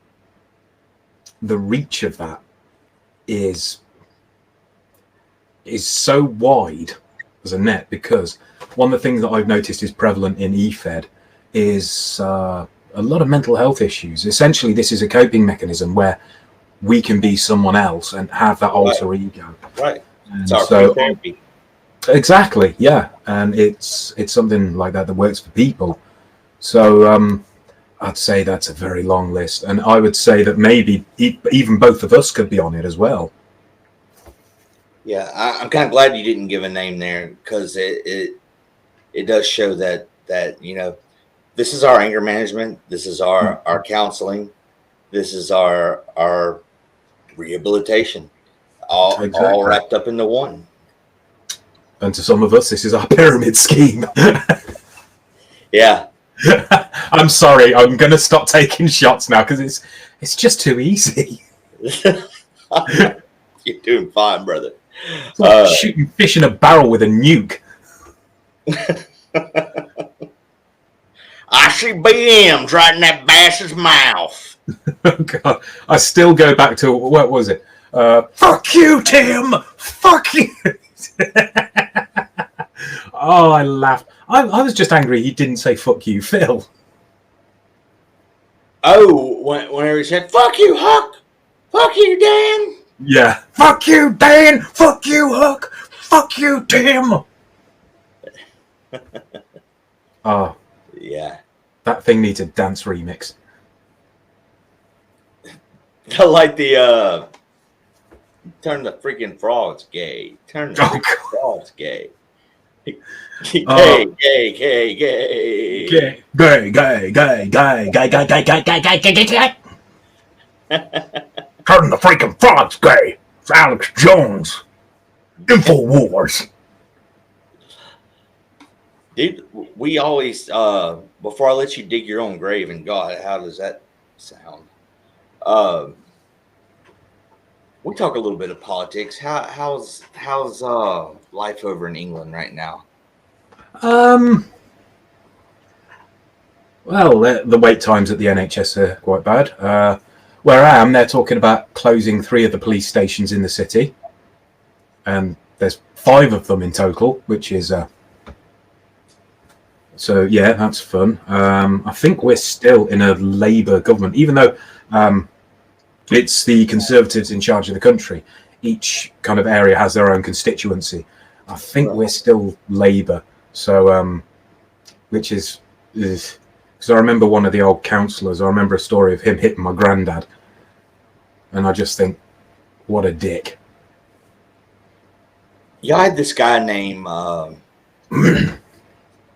reach of that is is so wide as a net, because one of the things that I've noticed is prevalent in EFED is a lot of mental health issues. Essentially, this is a coping mechanism where we can be someone else and have that alter ego. Right. And It's our so, therapy. exactly, yeah. And it's something like that works for people. So I'd say that's a very long list. And I would say that maybe even both of us could be on it as well. Yeah, I'm kind of glad you didn't give a name there, because it does show that this is our anger management, this is our counseling, this is our rehabilitation, all wrapped up into one. And to some of us, this is our pyramid scheme. Yeah. I'm sorry, I'm going to stop taking shots now because it's just too easy. You're doing fine, brother. It's like shooting fish in a barrel with a nuke. I see BMs right in that bass's mouth. Oh, God. I still go back to, what was it? Fuck you, Tim! Fuck you! Oh, I laughed. I was just angry he didn't say fuck you, Phil. Oh, whenever he said, fuck you, Huck! Fuck you, Dan! Yeah. Fuck you, Dan! Fuck you, Huck! Fuck you, Tim! Oh. Yeah. That thing needs a dance remix. I like the, turn the freaking frogs gay. Turn the frogs gay. Gay, gay, gay, gay. Gay, gay, gay, gay, gay, gay, gay, gay, gay, gay, gay, gay, gay. Turn the freaking frogs gay. It's Alex Jones. InfoWars. Dude, we always, before I let you dig your own grave, and God, how does that sound? We talk a little bit of politics. How's life over in England right now? Well, the wait times at the NHS are quite bad. Where I am, they're talking about closing 3 of the police stations in the city, and there's 5 of them in total, which is so yeah, that's fun. I think we're still in a Labour government, even though it's the Conservatives in charge of the country. Each kind of area has their own constituency. I think we're still Labour, so which is because I remember one of the old councillors. I remember a story of him hitting my granddad, and I just think, what a dick. Yeah, I had this guy named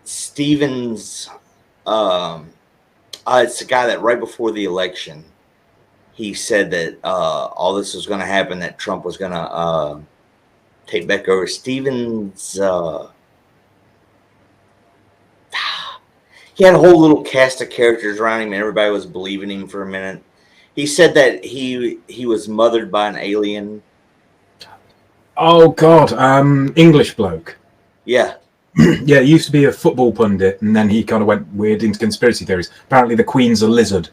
Stevens. It's the guy that right before the election, he said that all this was going to happen, that Trump was going to take back over. Stevens, he had a whole little cast of characters around him, and everybody was believing him for a minute. He said that he was mothered by an alien. Oh God, English bloke. Yeah. Yeah, he used to be a football pundit, and then he kind of went weird into conspiracy theories. Apparently, the Queen's a lizard.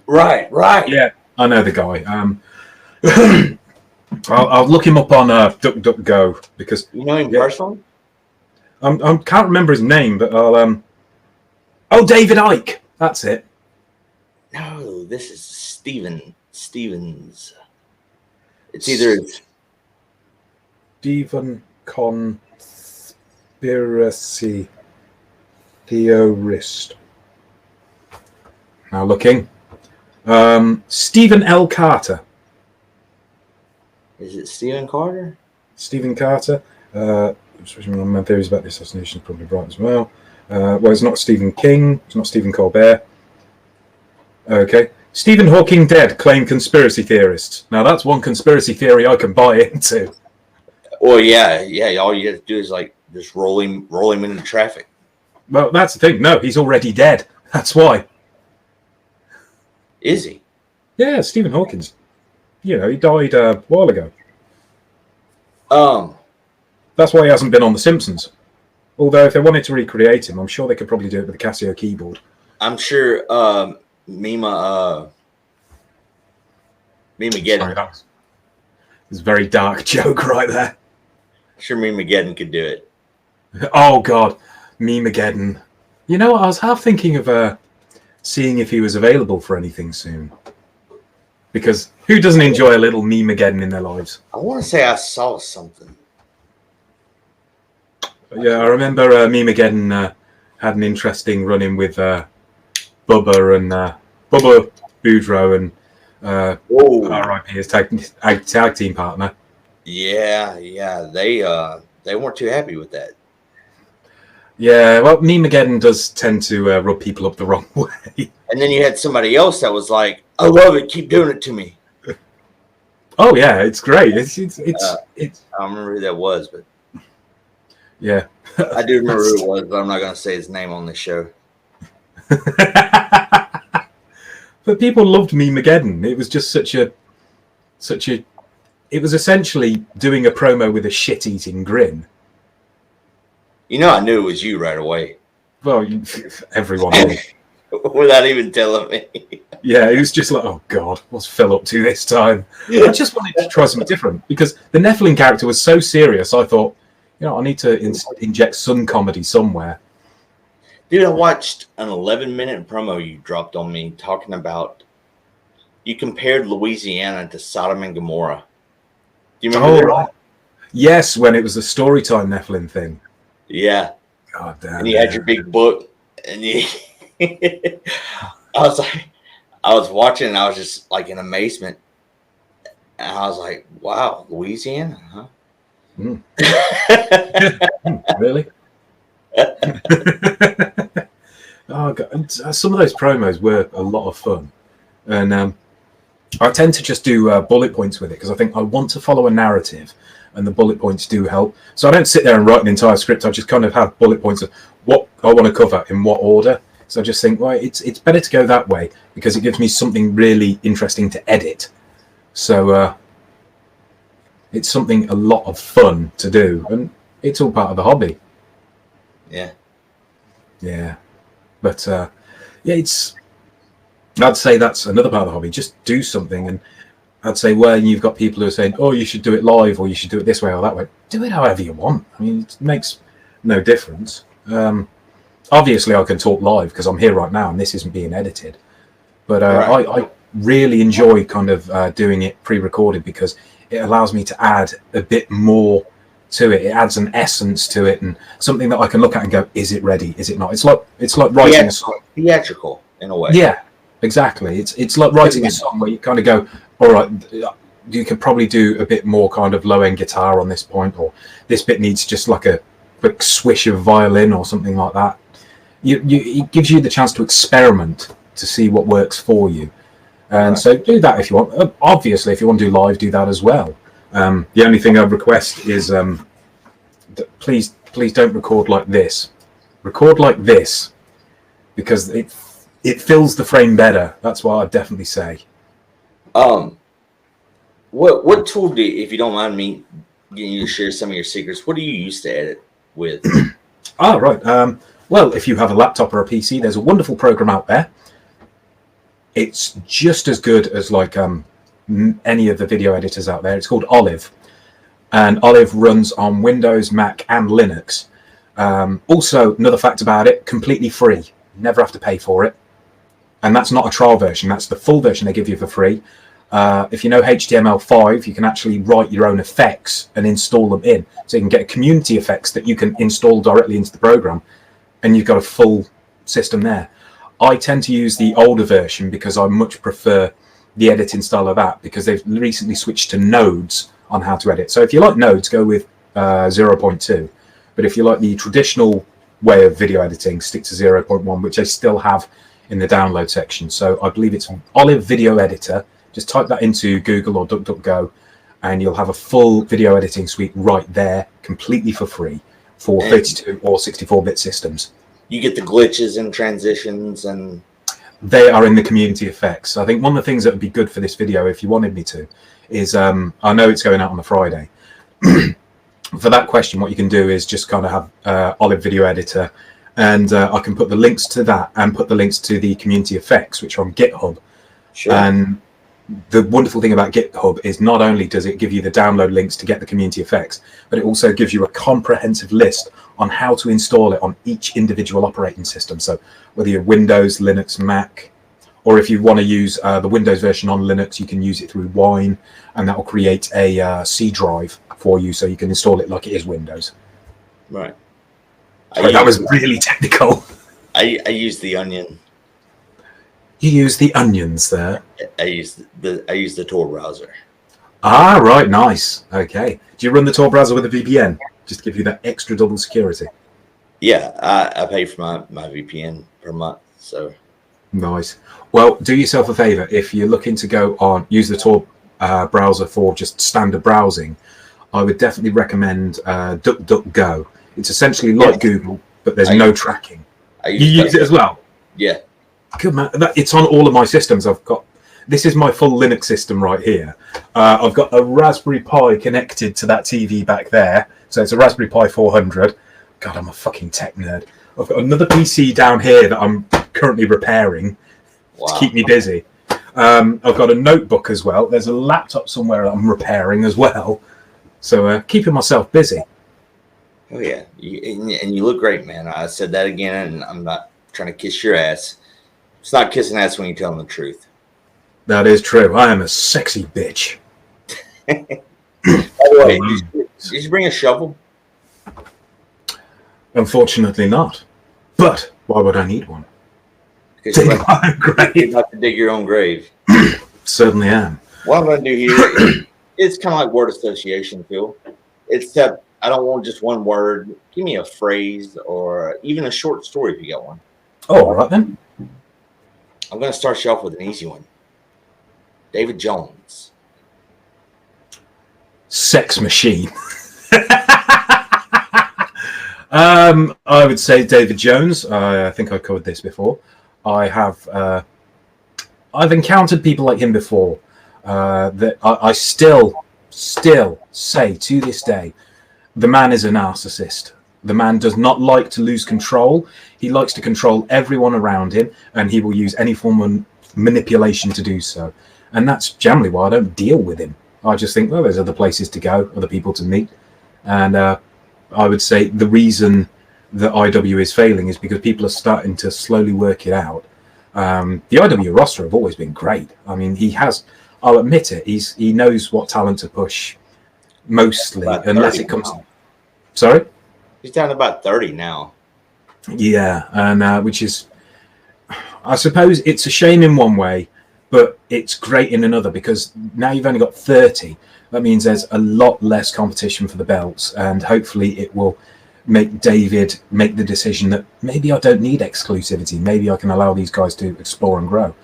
Right. Yeah, I know the guy. I'll look him up on DuckDuckGo because you know him personally. I can't remember his name, but I'll Oh, David Icke. That's it. No, this is Stevens. It's either Stephen Conspiracy Theorist. Now looking. Stephen L. Carter. Is it Stephen Carter? Stephen Carter. My theories about the assassination are probably right as well. Well, it's not Stephen King. It's not Stephen Colbert. Okay. Stephen Hawking dead, claim conspiracy theorists. Now, that's one conspiracy theory I can buy into. Well, yeah. All you have to do is like just roll him into traffic. Well, that's the thing. No, he's already dead. That's why. Is he? Yeah, Stephen Hawking's. You know, he died a while ago. That's why he hasn't been on The Simpsons. Although, if they wanted to recreate him, I'm sure they could probably do it with a Casio keyboard. I'm sure Mima get Sorry, it. It's a very dark joke right there. Sure, me Mageddon could do it. Oh God, Memegeddon. You know what? I was half thinking of seeing if he was available for anything soon. Because who doesn't enjoy a little Memegeddon in their lives? I want to say I saw something. Yeah, I remember Memegeddon had an interesting run-in with Bubba and Bubba Boudreaux and R.I.P. his tag team partner. Yeah, they weren't too happy with that. Yeah, well, Memegeddon does tend to rub people up the wrong way. And then you had somebody else that was like, "I love it, keep doing it to me." Oh yeah, it's great. It's I don't remember who that was, but yeah, I do remember who it was. But I'm not going to say his name on this show. But people loved Memegeddon. It was just such a. It was essentially doing a promo with a shit-eating grin. You know, I knew it was you right away. Well, everyone did. Without even telling me. Yeah, it was just like, oh God, what's Phil up to this time? I just wanted to try something different because the Nephilim character was so serious. I thought, I need to inject some comedy somewhere. Dude, I watched an 11-minute promo you dropped on me talking about, you compared Louisiana to Sodom and Gomorrah. Do you remember that? Right. Yes, when it was the Storytime Nephilim thing. Yeah. God damn. And you had your big book, and you I was watching, and I was just like in amazement. And I was like, wow, Louisiana, huh? Mm. Really? Oh God. Some of those promos were a lot of fun. And I tend to just do bullet points with it because I think I want to follow a narrative. And the bullet points do help. So I don't sit there and write an entire script. I just kind of have bullet points of what I want to cover in what order. So I just think, well, it's better to go that way because it gives me something really interesting to edit. So it's something a lot of fun to do, and it's all part of the hobby. Yeah. Yeah. But I'd say that's another part of the hobby. Just do something, and I'd say when you've got people who are saying, oh, you should do it live or you should do it this way or that way, do it however you want. I mean, it makes no difference. Obviously, I can talk live because I'm here right now and this isn't being edited. But right. I really enjoy kind of doing it pre-recorded because it allows me to add a bit more to it. It adds an essence to it and something that I can look at and go, is it ready? Is it not? It's like writing a song. Theatrical in a way. Yeah, exactly. It's like writing a song where you kind of go, all right, you could probably do a bit more kind of low-end guitar on this point, or this bit needs just like a quick swish of violin or something like that. It gives you the chance to experiment to see what works for you. And so do that if you want. Obviously, if you want to do live, do that as well. The only thing I'd request is please don't record like this. Record like this because it fills the frame better. That's what I'd definitely say. What tool do you, if you don't mind me getting you to share some of your secrets, what do you use to edit with? Right. Well, if you have a laptop or a PC, there's a wonderful program out there. It's just as good as like any of the video editors out there. It's called Olive, and Olive runs on Windows, Mac, and Linux. Also, another fact about it: completely free. Never have to pay for it. And that's not a trial version. That's the full version they give you for free. If you know HTML5, you can actually write your own effects and install them in. So you can get community effects that you can install directly into the program. And you've got a full system there. I tend to use the older version because I much prefer the editing style of that because they've recently switched to nodes on how to edit. So if you like nodes, go with 0.2. But if you like the traditional way of video editing, stick to 0.1, which they still have in the download section. So I believe it's Olive Video Editor. Just type that into Google or DuckDuckGo and you'll have a full video editing suite right there, completely for free for 32 or 64-bit systems. You get the glitches and transitions and... They are in the community effects. I think one of the things that would be good for this video, if you wanted me to, is I know it's going out on a Friday. For that question, what you can do is just kind of have Olive Video Editor, and I can put the links to that and put the links to the community effects, which are on GitHub. Sure. And the wonderful thing about GitHub is not only does it give you the download links to get the community effects, but it also gives you a comprehensive list on how to install it on each individual operating system. So whether you're Windows, Linux, Mac, or if you want to use the Windows version on Linux, you can use it through Wine, and that will create a C drive for you so you can install it like it is Windows. Right. Sorry, that was really technical. I use the Onion. You use the onions there. I use the Tor browser. Ah, right, nice. Okay. Do you run the Tor browser with a VPN? Just to give you that extra double security. Yeah, I pay for my VPN per month. So nice. Well, do yourself a favor. If you're looking to go on, use the Tor browser for just standard browsing, I would definitely recommend DuckDuckGo. It's essentially like Google, but there's no tracking. You use it as well? Yeah. Good man. It's on all of my systems. This is my full Linux system right here. I've got a Raspberry Pi connected to that TV back there. So it's a Raspberry Pi 400. God, I'm a fucking tech nerd. I've got another PC down here that I'm currently repairing to keep me busy. I've got a notebook as well. There's a laptop somewhere I'm repairing as well. So keeping myself busy. Oh, yeah. And you look great, man. I said that again, and I'm not trying to kiss your ass. It's not kissing ass when you tell them the truth. That is true. I am a sexy bitch. By the way, did you bring a shovel? Unfortunately not. But why would I need one? Because you're about to dig your own grave. Certainly am. What I'm going to do here, it's kind of like word association, Phil. Except I don't want just one word. Give me a phrase or even a short story if you got one. Oh, all right then. I'm going to start you off with an easy one. David Jones. Sex machine. I would say David Jones. I think I covered this before. I've encountered people like him before that I still say to this day, the man is a narcissist. The man does not like to lose control. He likes to control everyone around him, and he will use any form of manipulation to do so. And that's generally why I don't deal with him. I just think, well, there's other places to go, other people to meet. And I would say the reason that IW is failing is because people are starting to slowly work it out. The IW roster have always been great. I mean, I'll admit it, he knows what talent to push mostly, unless it comes... Sorry? He's down to about 30 now. Yeah, and which is, I suppose it's a shame in one way, but it's great in another, because now you've only got 30. That means there's a lot less competition for the belts, and hopefully it will make David make the decision that maybe I don't need exclusivity. Maybe I can allow these guys to explore and grow.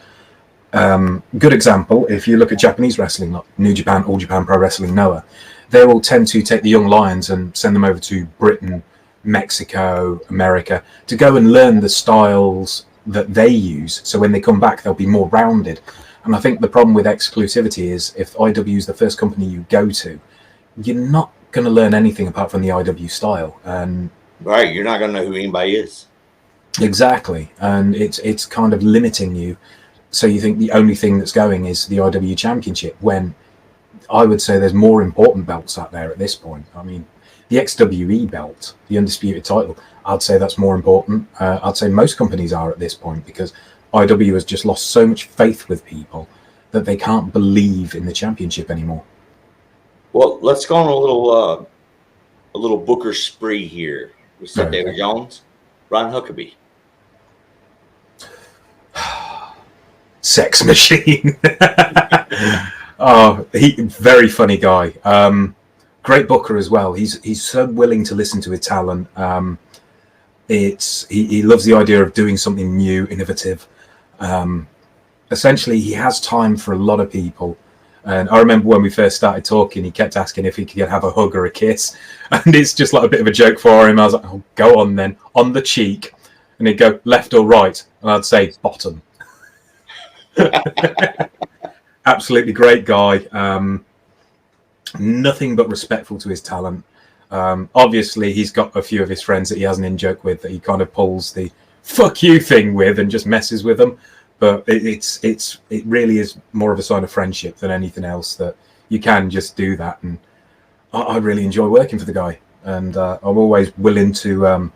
Good example, if you look at Japanese wrestling, like New Japan, All Japan Pro Wrestling, Noah, they will tend to take the young lions and send them over to Britain, Mexico, America, to go and learn the styles that they use. So when they come back, they'll be more rounded. And I think the problem with exclusivity is if IW is the first company you go to, you're not going to learn anything apart from the IW style. And right, you're not going to know who anybody is. Exactly. And it's kind of limiting you. So you think the only thing that's going is the IW Championship, when I would say there's more important belts out there at this point. I mean, the XWE belt, the undisputed title, I'd say that's more important. I'd say most companies are at this point, because IW has just lost so much faith with people that they can't believe in the championship anymore. Well, let's go on a little Booker spree here. We said Okay. David Jones, Ron Huckabee. Sex machine. Oh, very funny guy. Great booker as well. He's so willing to listen to his talent. He loves the idea of doing something new, innovative. Essentially, he has time for a lot of people. And I remember when we first started talking, he kept asking if he could have a hug or a kiss. And it's just like a bit of a joke for him. I was like, oh, go on then, on the cheek. And he'd go left or right. And I'd say bottom. Absolutely great guy. Nothing but respectful to his talent. Obviously, he's got a few of his friends that he has an in-joke with that he kind of pulls the fuck you thing with and just messes with them. but it really is more of a sign of friendship than anything else that you can just do that. And I really enjoy working for the guy, and I'm always willing to.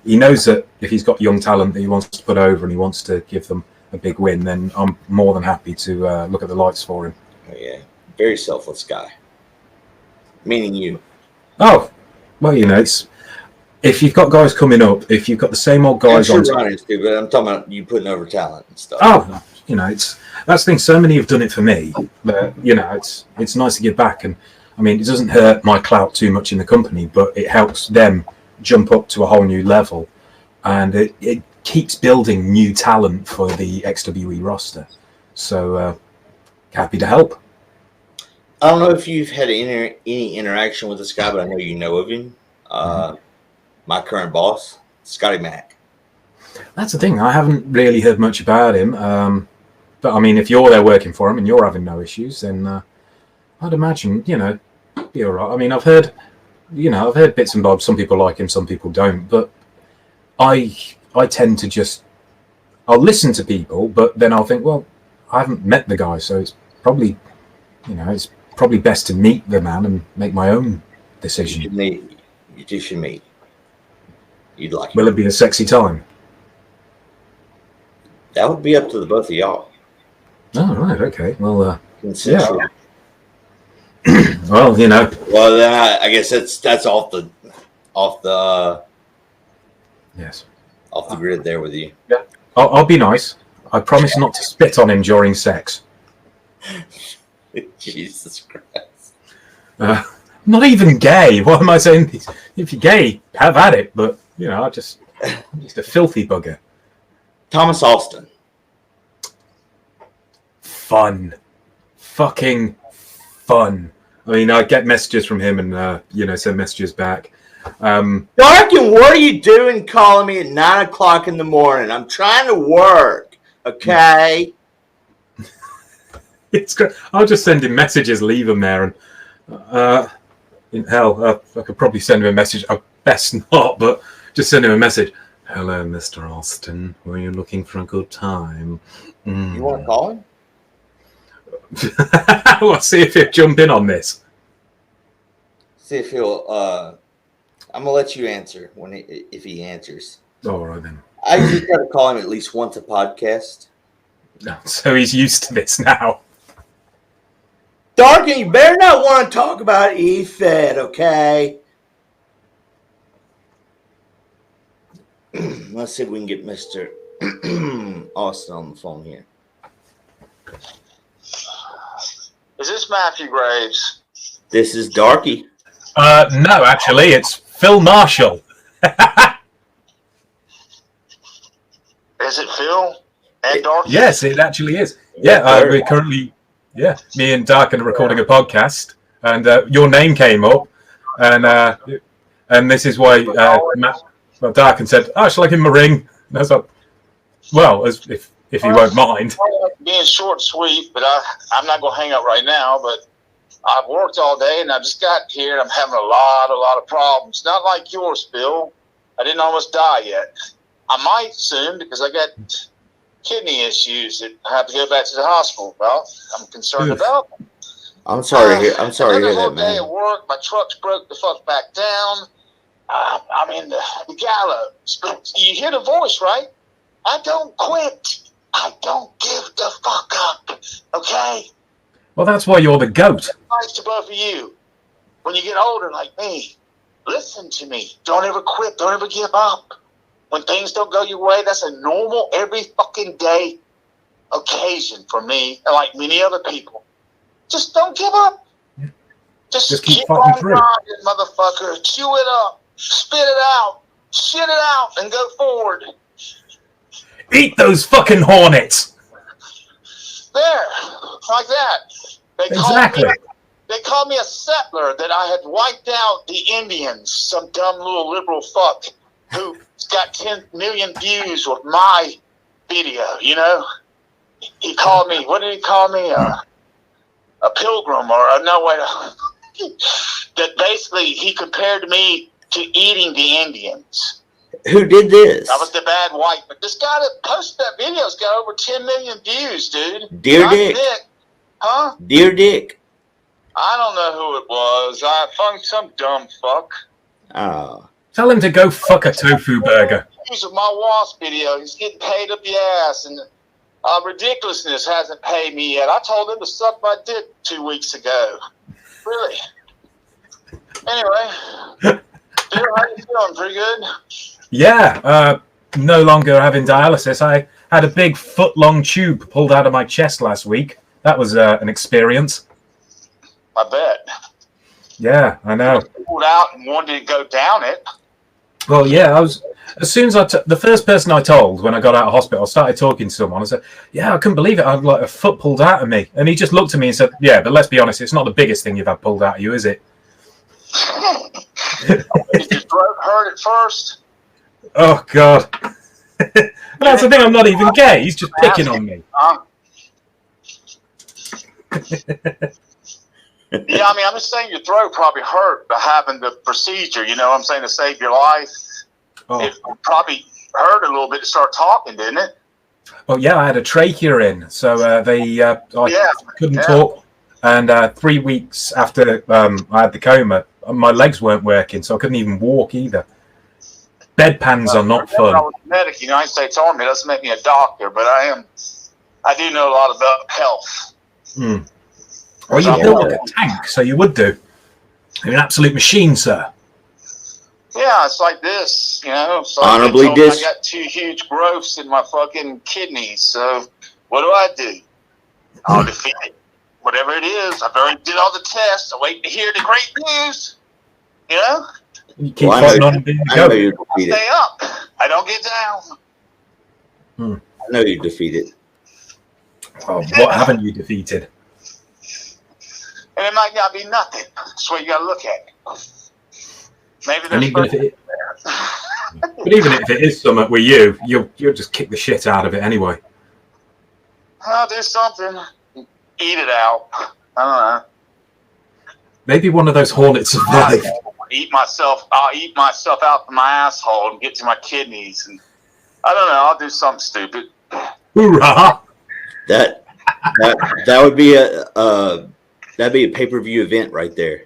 He knows that if he's got young talent that he wants to put over and he wants to give them a big win, then I'm more than happy to look at the lights for him. Oh, yeah, very selfless guy. Meaning you. Oh, well, it's if you've got guys coming up, if you've got the same old guys on. Runners too, but I'm talking about you putting over talent and stuff. Oh, that's the thing. So many have done it for me, but it's nice to give back, and I mean, it doesn't hurt my clout too much in the company, but it helps them jump up to a whole new level, and it keeps building new talent for the XWE roster. So happy to help. I don't know if you've had any interaction with this guy, but I know you know of him. My current boss, Scotty Mack. That's the thing. I haven't really heard much about him. But I mean, if you're there working for him and you're having no issues, then I'd imagine, be all right. I mean, I've heard bits and bobs. Some people like him, some people don't. But I tend to I'll listen to people, but then I'll think, well, I haven't met the guy, so it's probably, it's probably best to meet the man and make my own decision. You two should meet. You'd like Will it be a sexy time? That would be up to the both of y'all. Oh, right, okay. Well, Consensual. Yeah. Well, Well, then I guess that's off the yes, off the grid there with you. Yeah, I'll be nice. I promise not to spit on him during sex. Jesus Christ. Not even gay. What am I saying? If you're gay, have at it. But I'm just a filthy bugger. Thomas Alston. Fun, fucking fun. I mean, I get messages from him and send messages back. Darken, what are you doing calling me at 9 o'clock in the morning? I'm trying to work. Okay. It's great. I'll just send him messages, leave him there, and I could probably send him a message. I best not, but just send him a message. Hello, Mr. Austin. Were you looking for a good time? You want to call him? Well, see if he'll jump in on this. See if he'll. I'm gonna let you answer if he answers. All right then. I usually try to call him at least once a podcast. So he's used to this now. Darken, you better not want to talk about E5, okay? Let's see if we can get Mr. Austin on the phone here. Is this Matthew Graves? This is Darky. No, actually, it's Phill Marshall. Is it Phil and Darky? Yes, it actually is. Yeah, we're currently, me and Darken are recording a podcast, and your name came up, and this is why Darken said, shall I give him a ring? And I was like, well, if you won't mind. I like being short and sweet, but I'm not going to hang up right now, but I've worked all day, and I just got here, and I'm having a lot of problems. Not like yours, Bill. I didn't almost die yet. I might soon because I got kidney issues that I have to go back to the hospital about. I'm concerned about them. I'm sorry to hear that, man. Day at work, my truck's broke the fuck back down. I'm in the gallows. But you hear the voice, right? I don't quit. I don't give the fuck up. Okay? Well, that's why you're the goat. Advice to both of you. When you get older like me, listen to me. Don't ever quit. Don't ever give up. When things don't go your way, that's a normal, every fucking day occasion for me, and like many other people. Just don't give up. Just keep on grinding, motherfucker. Chew it up. Spit it out. Shit it out and go forward. Eat those fucking hornets. There. Like that. They called me a settler, that I had wiped out the Indians, some dumb little liberal fuck who got 10 million views with my video, He called me, what did he call me? A pilgrim that basically he compared me to eating the Indians. Who did this? That was the bad wife. But this guy that posted that video's got over 10 million views, dude. Dear Not Dick. Huh? Dear Dick. I don't know who it was. I found some dumb fuck. Oh. Tell him to go fuck a tofu burger. Use of my wasp video. He's getting paid up the ass, and Ridiculousness hasn't paid me yet. I told him to suck my dick 2 weeks ago. Really? Anyway, Phil, how you feeling? Pretty good? Yeah, no longer having dialysis. I had a big foot-long tube pulled out of my chest last week. That was an experience. I bet. Yeah, I know. Pulled out and wanted to go down it. Well, yeah, I was. As soon as the first person I told when I got out of hospital, I started talking to someone. I said, "Yeah, I couldn't believe it. I had like a foot pulled out of me," and he just looked at me and said, "Yeah, but let's be honest, it's not the biggest thing you've had pulled out of you, is it?" Did your throat hurt at first? Oh God. That's the thing. I'm not even gay. He's just picking on me. Yeah, I mean, I'm just saying your throat probably hurt by having the procedure, you know what I'm saying, to save your life. Oh. It probably hurt a little bit to start talking, didn't it? Well, yeah, I had a trachea in, so I couldn't talk. And 3 weeks after I had the coma, my legs weren't working, so I couldn't even walk either. Bedpans are not fun. I was a medic, United States Army. It doesn't make me a doctor, but I do know a lot about health. Hmm. Well, you built like a tank, so you would do. You're an absolute machine, sir. Yeah, it's like this, you know. So Honorably I got 2 huge growths in my fucking kidneys. So what do? I'll defeat it. Whatever it is, I've already did all the tests. I wait to hear the great news. You know? You keep fighting on and being the goat. I stay up. I don't get down. I know you defeated. Oh, what haven't you defeated? And it might not be nothing. That's what you got to look at. Maybe And there's even but even if it is something with you, you'll just kick the shit out of it anyway. I'll do something. Eat it out. I don't know. Maybe one of those hornets survived. I'll eat myself out from my asshole and get to my kidneys, and I don't know. I'll do something stupid. Hoorah! That would be that'd be a pay-per-view event right there.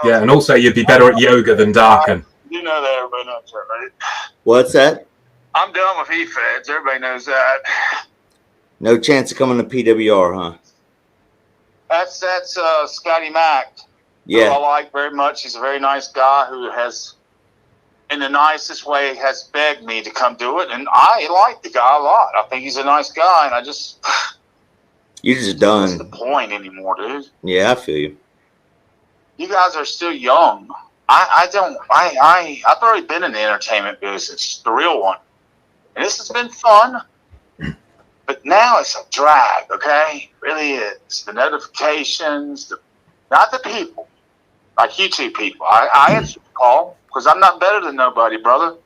Yeah, and also you'd be better at yoga than Darken. You know that. Everybody knows that, right? What's that? I'm done with E-Feds. Everybody knows that. No chance of coming to PWR, huh? That's Scotty Mack. Yeah. Who I like very much. He's a very nice guy who has, in the nicest way, has begged me to come do it, and I like the guy a lot. I think he's a nice guy, and I just You're just done. What's the point anymore, dude? Yeah, I feel you. You guys are still young. I've already been in the entertainment business, the real one, and this has been fun. But now it's a drag, okay? It really is. The notifications, not the people, like you two people. I answered the call because I'm not better than nobody, brother.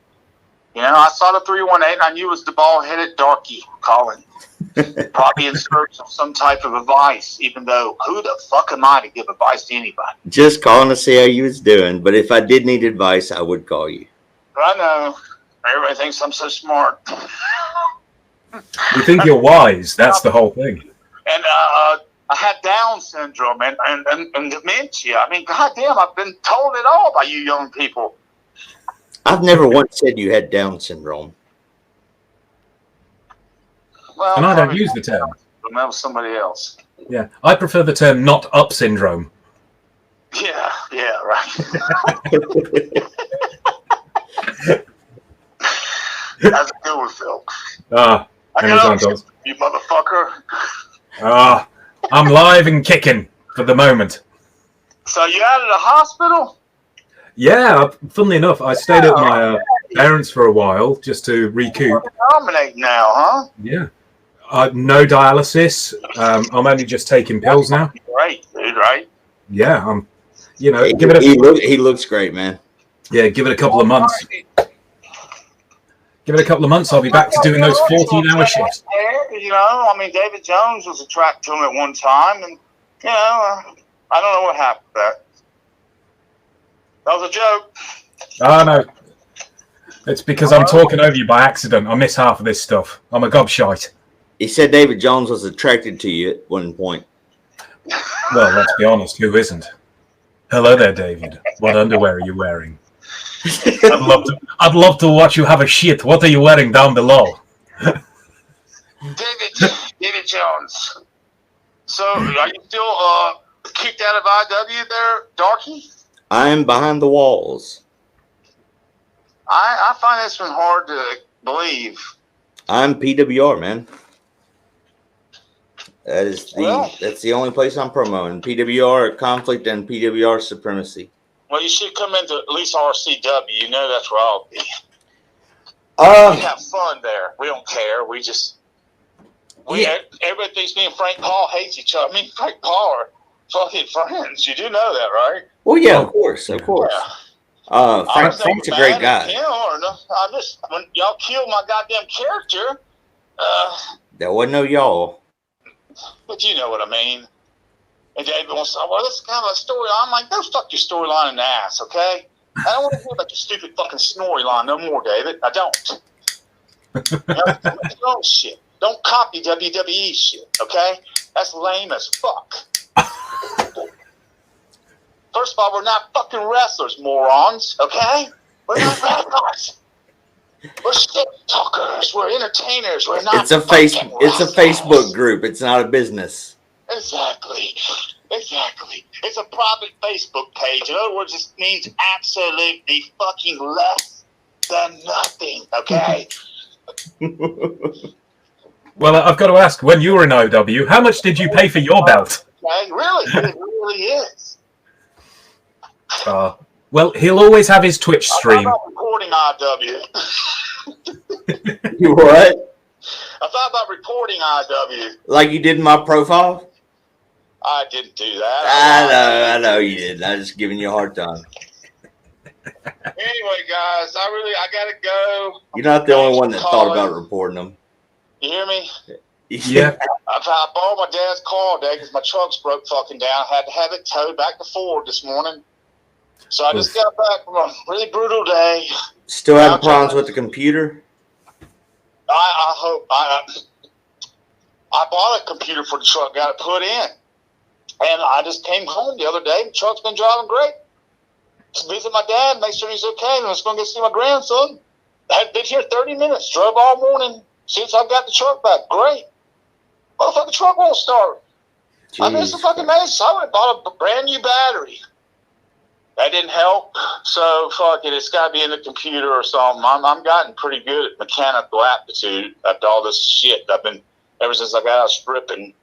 You know, I saw the 318 and I knew it was the bald-headed darky calling. Probably in search of some type of advice, even though who the fuck am I to give advice to anybody? Just calling to see how you was doing. But if I did need advice, I would call you. I know. Everybody thinks I'm so smart. You think you're wise. That's the whole thing. And I had Down syndrome and dementia. I mean, goddamn, I've been told it all by you young people. I've never once said you had Down syndrome. Well, And I don't use the term. That was somebody else. Yeah, I prefer the term not up syndrome. Yeah, right. How's it going, Phil? Anytime, Dogs. You motherfucker. I'm live and kicking for the moment. So you out of the hospital? Yeah, funnily enough, I stayed at my parents for a while just to recoup. Dominate now, huh? Yeah. No dialysis. I'm only just taking pills now. Right, dude, right? Yeah, I'm. Give it. He looks great, man. Yeah, give it a couple of months. Give it a couple of months. I'll be back to doing those 14-hour shifts. You know, I mean, David Jones was attracted to him at one time, and you know, I don't know what happened to that. That was a joke. Oh no. It's because I'm talking over you by accident. I miss half of this stuff. I'm a gobshite. He said David Jones was attracted to you at one point. Well, let's be honest. Who isn't? Hello there, David. What underwear are you wearing? I'd love to watch you have a shit. What are you wearing down below? David Jones. So, are you still kicked out of IW there, Darky? I'm behind the walls. I find this one hard to believe. I'm PWR, man. That's the only place I'm promoting. PWR conflict and PWR supremacy. Well, you should come into at least RCW. You know that's where I'll be. We have fun there. We don't care. Everybody thinks me and Frank Paul hates each other. Me and Frank Paul are fucking friends. You do know that, right? Well, yeah, of course. Yeah. Frank's a great guy. When y'all killed my goddamn character. There wasn't no y'all. But you know what I mean. And David wants to say, well, this is kind of a story. I'm like, go fuck your storyline in the ass, okay? I don't want to hear about your stupid fucking storyline no more, David. I don't. Make your own shit. Don't copy WWE shit, okay? That's lame as fuck. First of all, we're not fucking wrestlers, morons, okay? We're not wrestlers. We're shit talkers. We're entertainers. We're not. It's a Facebook group. It's not a business. Exactly. It's a private Facebook page. In other words, it means absolutely fucking less than nothing. Okay. Well, I've got to ask. When you were in OW, how much did you pay for your belt? Okay, really, it really is. Well, he'll always have his Twitch stream. I thought about reporting IW. You what? I thought about reporting IW. Like you did in my profile? I didn't do that. I know you didn't. I'm just giving you a hard time. Anyway, guys, I gotta go. You're not the only one that thought about reporting them. You hear me? Yeah. I borrowed my dad's car today because my truck's broke fucking down. I had to have it towed back to Ford this morning. So I just got back from a really brutal day. Still having problems with the computer? I hope. I bought a computer for the truck, got it put in. And I just came home the other day. The truck's been driving great. Just visit my dad, make sure he's okay. And I was going to go see my grandson. I had been here 30 minutes, drove all morning since I got the truck back. Great. Motherfucking truck won't start. Jeez. I mean, it's a fucking mess. So I went and bought a brand new battery. That didn't help. So, fuck it. It's got to be in the computer or something. I'm gotten pretty good at mechanical aptitude after all this shit I've been, ever since I got out of stripping.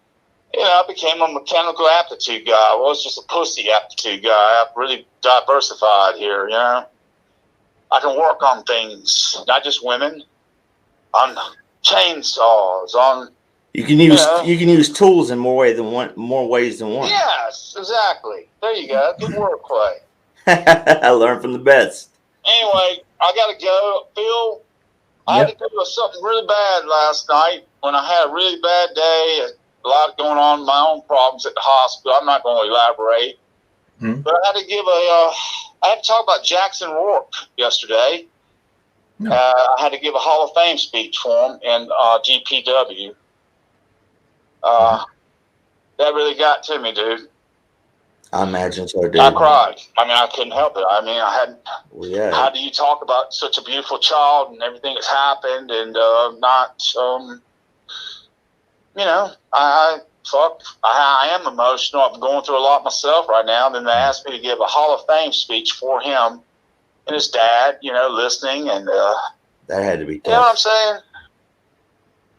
You know, I became a mechanical aptitude guy. I was just a pussy aptitude guy. I've really diversified here, you know. I can work on things, not just women, on chainsaws, on... You can use tools in more ways than one. Yes, exactly. There you go. Good wordplay. I learned from the best. Anyway, I got to go. Phil, I had to do something really bad last night when I had a really bad day. A lot going on, my own problems at the hospital. I'm not going to elaborate. But I had to talk about Jackson Rourke yesterday. I had to give a Hall of Fame speech for him in GPW. That really got to me, dude. I imagine so, dude. I cried. I mean, I couldn't help it. I mean, I had. Well, yeah. How do you talk about such a beautiful child and everything that's happened and not? You know, I am emotional. I'm going through a lot myself right now. And then they asked me to give a Hall of Fame speech for him and his dad. You know, listening and. That had to be tough. You know what I'm saying?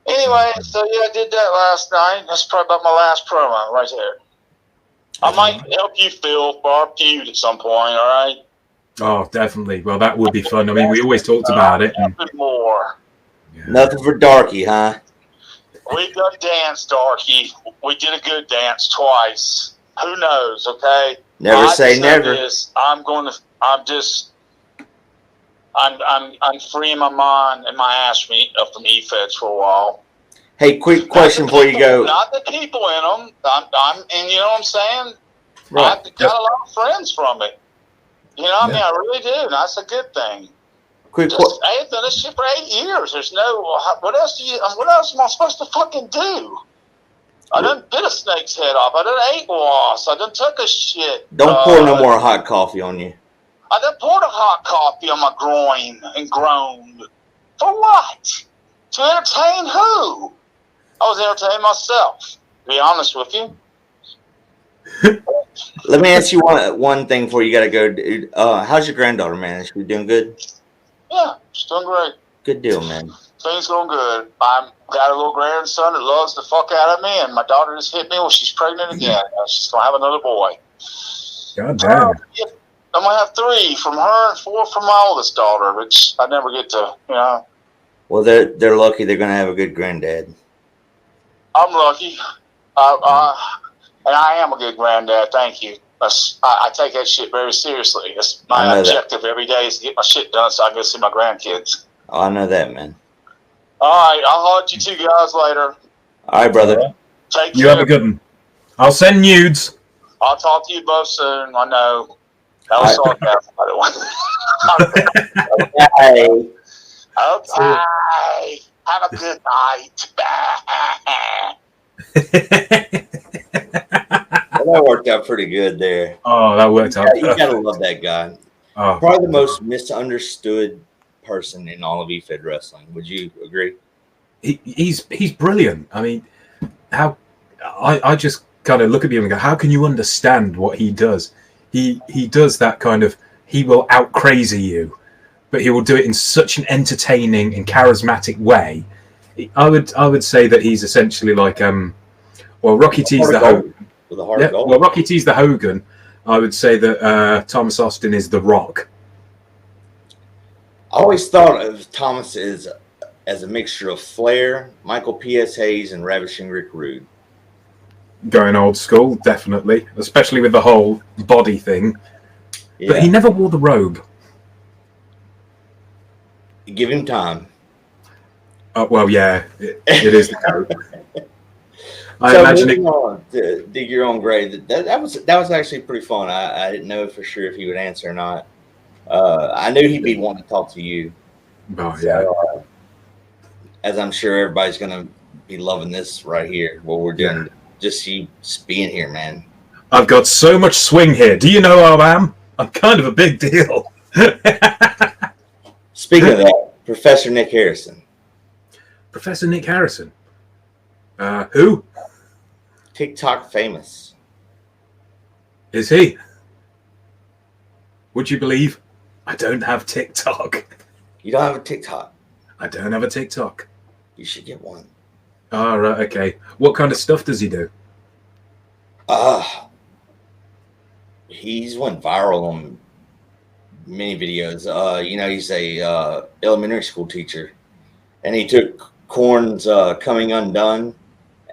Anyway, so yeah, I did that last night. That's probably about my last promo right there. I might help you, Phil, for our feud at some point, all right? Oh, definitely. Well, that would be fun. I mean, we always talked about it. Nothing more. Yeah. Nothing for Darky, huh? We done danced, Darky. We did a good dance twice. Who knows, okay? Never say never. I'm freeing my mind and my ass from e-feds for a while. Hey, quick question before you go. Not the people in them. And you know what I'm saying? Right. I've got a lot of friends from it. You know what I mean? I really do. And that's a good thing. Quick, I have done this shit for 8 years. There's no. What else am I supposed to fucking do? I done bit a snake's head off. I done ate wasps. I done took a shit. don't pour no more hot coffee on you. I done poured a hot coffee on my groin and groaned. For what? To entertain who? I was entertaining myself, to be honest with you. Let me ask you one thing before you got to go, dude. How's your granddaughter, man? Is she doing good? Yeah, she's doing great. Good deal, man. Things going good. I've got a little grandson that loves the fuck out of me, and my daughter just hit me when she's pregnant again. She's going to have another boy. God damn. I'm going to have 3 from her and 4 from my oldest daughter, which I never get to, Well, they're lucky they're going to have a good granddad. I'm lucky. And I am a good granddad, thank you. I take that shit very seriously. It's my objective every day is to get my shit done so I can go see my grandkids. Oh, I know that, man. All right, I'll holler at you 2 guys later. All right, brother. Take You care. have a good one. I'll send nudes. I'll talk to you both soon. I know. That was sarcasm, by the way. Hey. Okay. Have a good night. Well, that worked out pretty good there. Oh, that worked out. You gotta love that guy. Oh, probably the most misunderstood person in all of EFED wrestling. Would you agree? He's brilliant. I mean, how I just kind of look at him and go, how can you understand what he does? He does that kind of, he will out crazy you, but he will do it in such an entertaining and charismatic way. I would say that he's essentially like Rocky T's the Hogan. With a heart of gold. Well, Rocky T's the Hogan. I would say that Thomas Austin is the Rock. I always thought of Thomas as a mixture of Flair, Michael P.S. Hayes, and Ravishing Rick Rude. Going old school, definitely, especially with the whole body thing. Yeah. But he never wore the robe. Give him time. Well, yeah, it is the code. I so imagine moving on to dig your own grave. That was actually pretty fun. I didn't know for sure if he would answer or not. I knew he'd be wanting to talk to you. Oh yeah. So, as I'm sure everybody's gonna be loving this right here. What we're doing, just you being here, man. I've got so much swing here. Do you know who I am? I'm kind of a big deal. Speaking of that, Professor Nick Harrison. Professor Nick Harrison. Who? TikTok famous. Is he? Would you believe I don't have TikTok? You don't have a TikTok? I don't have a TikTok. You should get one. Oh, right, okay. What kind of stuff does he do? He's went viral on many videos. He's a elementary school teacher, and he took Korn's Coming Undone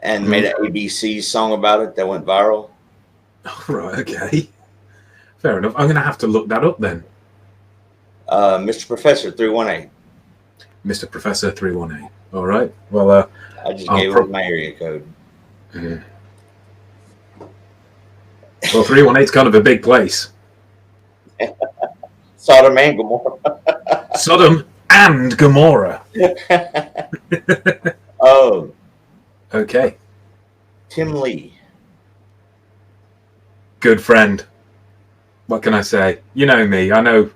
and made an ABC song about it that went viral. Oh, right, okay. Fair enough. I'm going to have to look that up then. Mr. Professor 318. Mr. Professor 318. All right. Well, I just gave him my area code. Yeah. Well, 318's kind of a big place. Sodom and Gomorrah. Sodom and Gomorrah. Oh. Okay. Tim Lee. Good friend. What can I say? You know me. I know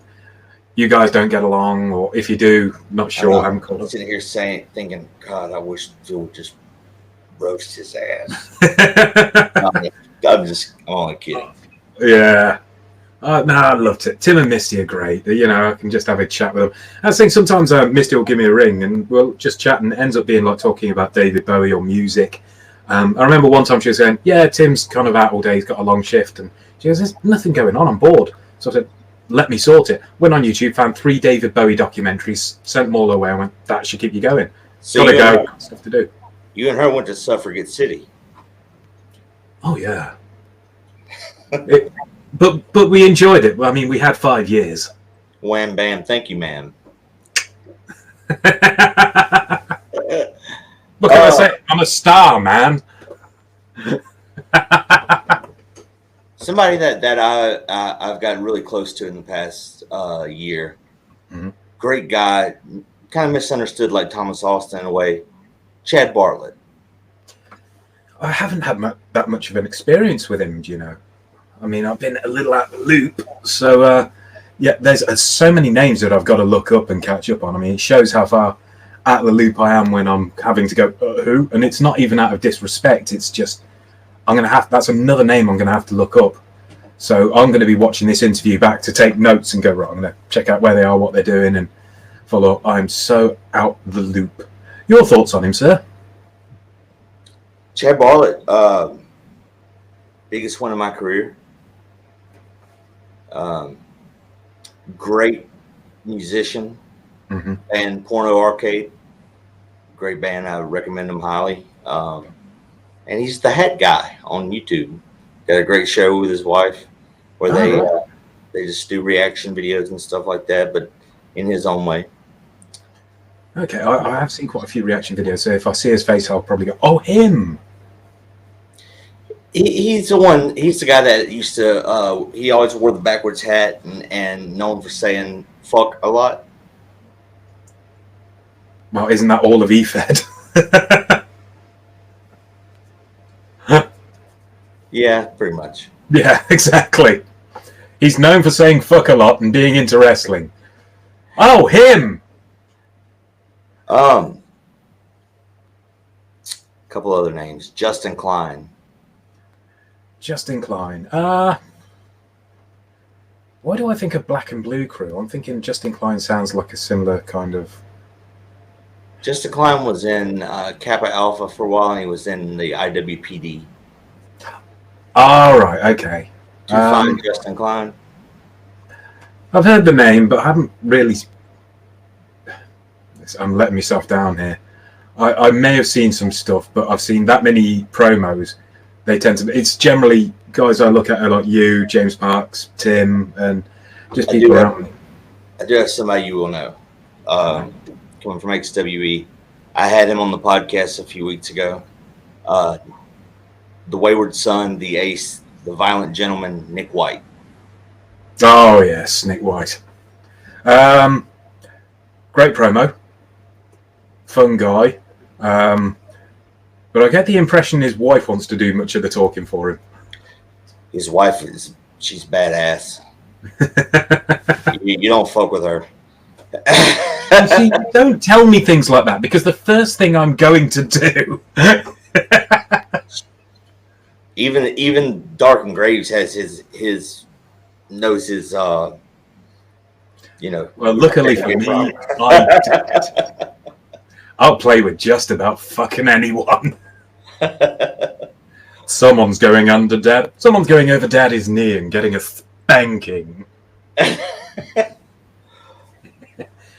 you guys don't get along, or if you do, not sure. I'm sitting here thinking, God, I wish Phil would just roast his ass. I'm only kidding. Yeah. No, I loved it. Tim and Misty are great. I can just have a chat with them. I was thinking sometimes Misty will give me a ring and we'll just chat, and it ends up being like talking about David Bowie or music. I remember one time she was saying, yeah, Tim's kind of out all day. He's got a long shift. And she goes, there's nothing going on. I'm bored. So I said, let me sort it. Went on YouTube, found 3 David Bowie documentaries, sent them all away, and went, that should keep you going. So gotta go. Got stuff to do. You and her went to Suffragette City. Oh, yeah. But we enjoyed it. I mean, we had 5 years. Wham, bam. Thank you, ma'am. What can I say? I'm a star, man. Somebody that I've gotten really close to in the past year great guy, kind of misunderstood like Thomas Austin in a way. Chad Bartlett. I haven't had that much of an experience with him, do you know? I mean, I've been a little out of the loop. So, yeah, there's so many names that I've got to look up and catch up on. I mean, it shows how far out of the loop I am when I'm having to go, who? And it's not even out of disrespect. It's just, that's another name I'm going to have to look up. So I'm going to be watching this interview back to take notes and go, right, I'm going to check out where they are, what they're doing, and follow up. I'm so out the loop. Your thoughts on him, sir? Chad Bartlett, biggest one of my career. Great musician. Mm-hmm. And Porno Arcade, great band. I recommend them highly. And he's the Hat Guy on YouTube. Got a great show with his wife where they just do reaction videos and stuff like that, but in his own way. Okay, I have seen quite a few reaction videos, so if I see his face, I'll probably go, oh, him! He's the one. He's the guy that used to. He always wore the backwards hat and known for saying "fuck" a lot. Well, isn't that all of E5? Yeah, pretty much. Yeah, exactly. He's known for saying "fuck" a lot and being into wrestling. Oh, him! Couple other names: Justin Klein. Justin Klein. Why do I think of Black and Blue Crew? I'm thinking Justin Klein sounds like a similar kind of... Justin Klein was in Kappa Alpha for a while, and he was in the IWPD. Oh, right, okay. Do you find Justin Klein? I've heard the name, but I haven't really... I'm letting myself down here. I may have seen some stuff, but I've seen that many promos. They tend to be... It's generally guys I look at are like you, James Parks, Tim, and just people around me. I do have somebody you will know. Coming from XWE. I had him on the podcast a few weeks ago. The Wayward Son, the Ace, the Violent Gentleman, Nick White. Oh, yes, Nick White. Great promo. Fun guy. But I get the impression his wife wants to do much of the talking for him. His wife she's badass. you don't fuck with her. You see, don't tell me things like that, because the first thing I'm going to do... even Darken Graves has his knows his Well, luckily for me, I'll play with just about fucking anyone. Someone's going under Dad. Someone's going over Daddy's knee and getting a spanking.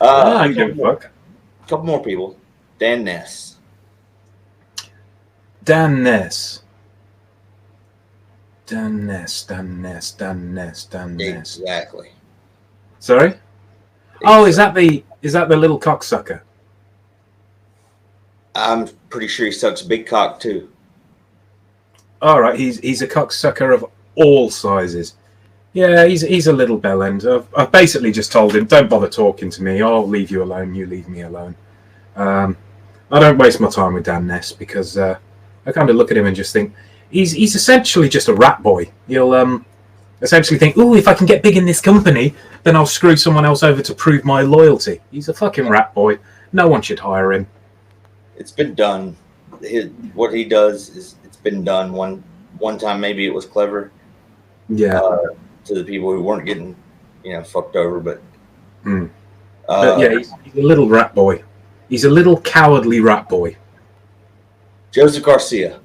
I don't give a fuck. A couple more people. Dan Ness. Dan Ness. Exactly. Sorry? Oh, is that the little cocksucker? I'm pretty sure he sucks big cock too. All right, he's a cocksucker of all sizes. Yeah, he's a little bellend. I've basically just told him, don't bother talking to me. I'll leave you alone. You leave me alone. I don't waste my time with Dan Ness because I kind of look at him and just think he's essentially just a rat boy. He'll essentially think, ooh, if I can get big in this company, then I'll screw someone else over to prove my loyalty. He's a fucking rat boy. No one should hire him. It's been done. What he does is it's been done one time. Maybe it was clever. Yeah. To the people who weren't getting, fucked over, but. But yeah, he's a little rat boy. He's a little cowardly rat boy. Joseph Garcia.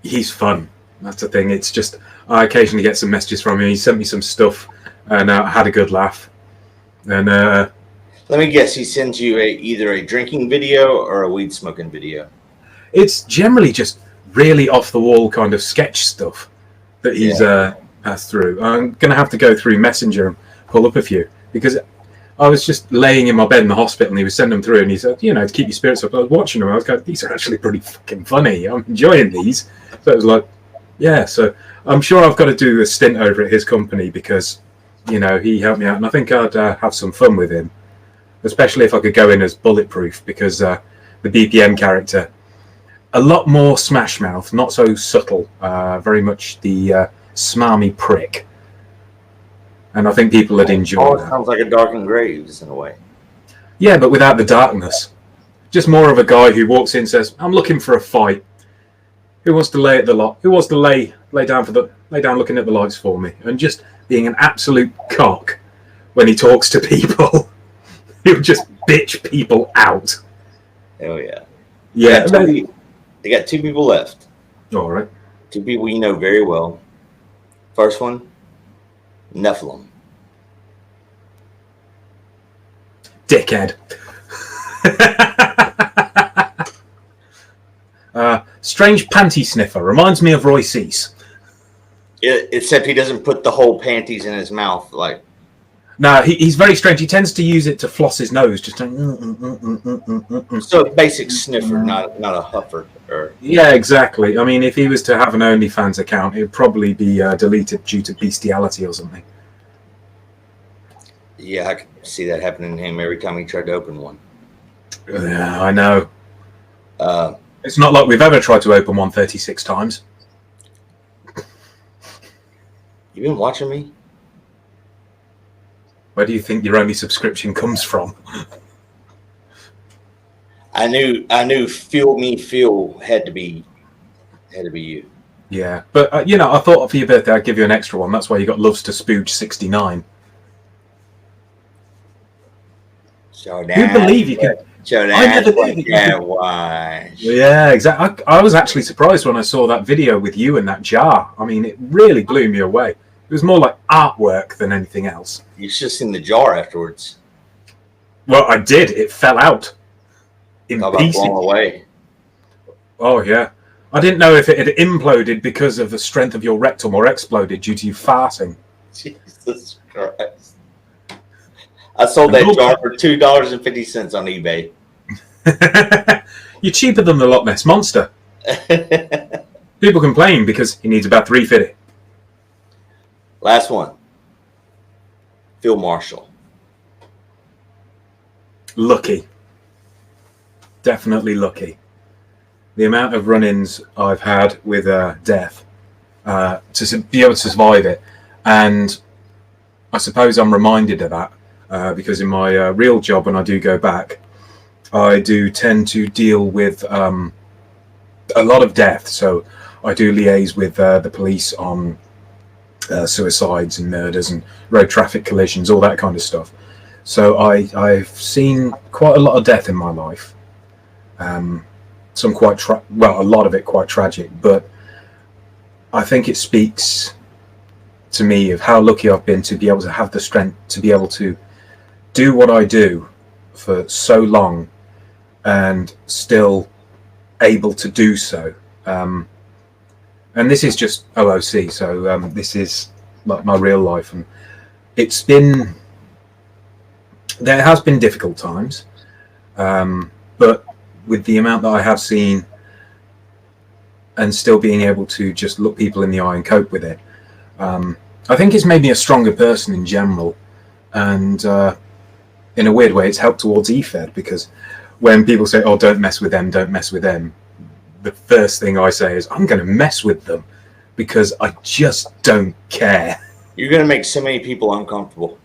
He's fun. That's the thing. It's just I occasionally get some messages from him. He sent me some stuff, and I had a good laugh. And let me guess, he sends you either a drinking video or a weed smoking video. It's generally just really off the wall kind of sketch stuff that he's passed through. I'm going to have to go through Messenger and pull up a few because I was just laying in my bed in the hospital and he was sending them through and he said, to keep your spirits up. I was watching them. I was going, these are actually pretty fucking funny. I'm enjoying these. So it was like, yeah. So I'm sure I've got to do a stint over at his company because he helped me out, and I think I'd have some fun with him, especially if I could go in as Bulletproof, because the BPM character, a lot more Smash Mouth, not so subtle, very much the smarmy prick, and I think people would enjoy that. Sounds like a Darken Graves in a way. Yeah, but without the darkness. Just more of a guy who walks in and says, "I'm looking for a fight. Who wants to lay at the lot? Who wants to lay down looking at the lights for me?" And just being an absolute cock when he talks to people. He'll just bitch people out. Hell yeah. Yeah. They got 2 people left. All right. 2 people you know very well. First one, Nephilim. Dickhead. Strange panty sniffer. Reminds me of Roy Cease. Except he doesn't put the whole panties in his mouth. Like, no, he's very strange. He tends to use it to floss his nose. Just like, so a basic sniffer, not a huffer. Yeah, exactly. I mean, if he was to have an OnlyFans account, it would probably be deleted due to bestiality or something. Yeah, I could see that happening to him every time he tried to open one. Yeah, I know. It's not like we've ever tried to open one 36 times. You been watching me? Where do you think your only subscription comes from? I knew Phill had to be you. Yeah, but I thought for your birthday I'd give you an extra one. That's why you got Loves to Spooge 69. So who believe you can? I never knew that. Yeah, exactly. I was actually surprised when I saw that video with you in that jar. I mean, it really blew me away. It was more like artwork than anything else. You should have seen the jar afterwards. Well, I did. It fell out in pieces. Blown away. Oh, yeah. I didn't know if it had imploded because of the strength of your rectum or exploded due to you farting. Jesus Christ. I sold that jar for $2.50 on eBay. You're cheaper than the Loch Ness Monster. People complain because he needs about $3.50. Last one. Phill Marshall. Lucky. Definitely lucky. The amount of run-ins I've had with death to be able to survive it. And I suppose I'm reminded of that because in my real job, when I do go back, I do tend to deal with a lot of death. So I do liaise with the police on suicides and murders and road traffic collisions, all that kind of stuff. So I've seen quite a lot of death in my life. Some quite a lot of it quite tragic, but I think it speaks to me of how lucky I've been to be able to have the strength to be able to do what I do for so long and still able to do so. And this is just OOC, so this is like my real life, and there has been difficult times, but with the amount that I have seen and still being able to just look people in the eye and cope with it, I think it's made me a stronger person in general. And in a weird way, it's helped towards EFED, because when people say, "Oh, don't mess with them, don't mess with them," the first thing I say is, I'm going to mess with them because I just don't care. You're going to make so many people uncomfortable.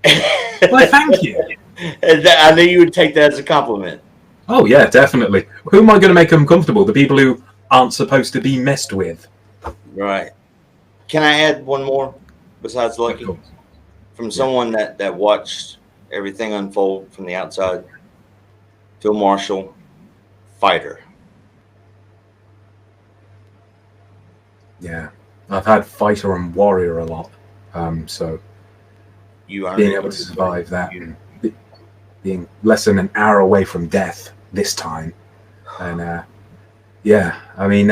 Well, thank you. I knew you would take that as a compliment. Oh, yeah, definitely. Who am I going to make uncomfortable? The people who aren't supposed to be messed with. Right. Can I add one more besides Lucky? From someone that watched everything unfold from the outside. Phill Marshall, fighter. Yeah, I've had fighter and warrior a lot, so being able to survive that and being less than an hour away from death this time, and yeah, I mean,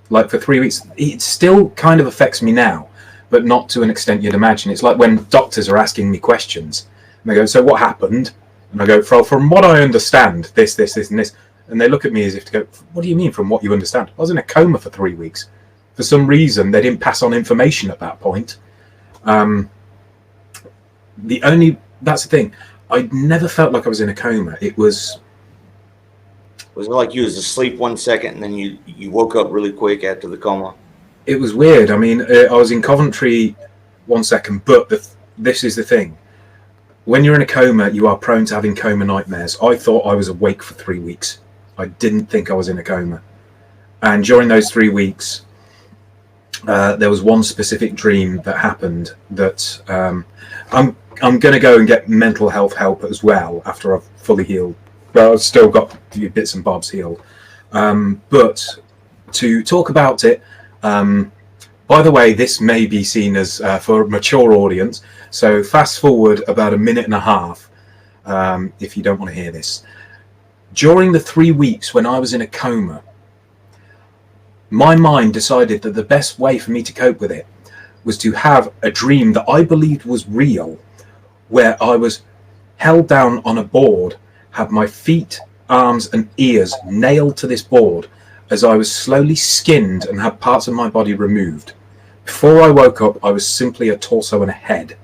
like for 3 weeks, it still kind of affects me now, but not to an extent you'd imagine. It's like when doctors are asking me questions, and they go, "So what happened?" And I go, "From what I understand, this, and this." And they look at me as if to go, "What do you mean from what you understand?" I was in a coma for 3 weeks. For some reason, they didn't pass on information at that point. That's the thing. I never felt like I was in a coma. Was it like you was asleep 1 second and then you woke up really quick after the coma? It was weird. I mean, I was in Coventry 1 second, but this is the thing. When you're in a coma, you are prone to having coma nightmares. I thought I was awake for 3 weeks. I didn't think I was in a coma. And during those 3 weeks, there was one specific dream that happened that I'm going to go and get mental health help as well after I've fully healed. But I've still got a few bits and bobs healed. But to talk about it, by the way, this may be seen as for a mature audience. So fast forward about a minute and a half if you don't want to hear this. During the 3 weeks when I was in a coma, my mind decided that the best way for me to cope with it was to have a dream that I believed was real, where I was held down on a board, had my feet, arms and ears nailed to this board as I was slowly skinned and had parts of my body removed. Before I woke up, I was simply a torso and a head.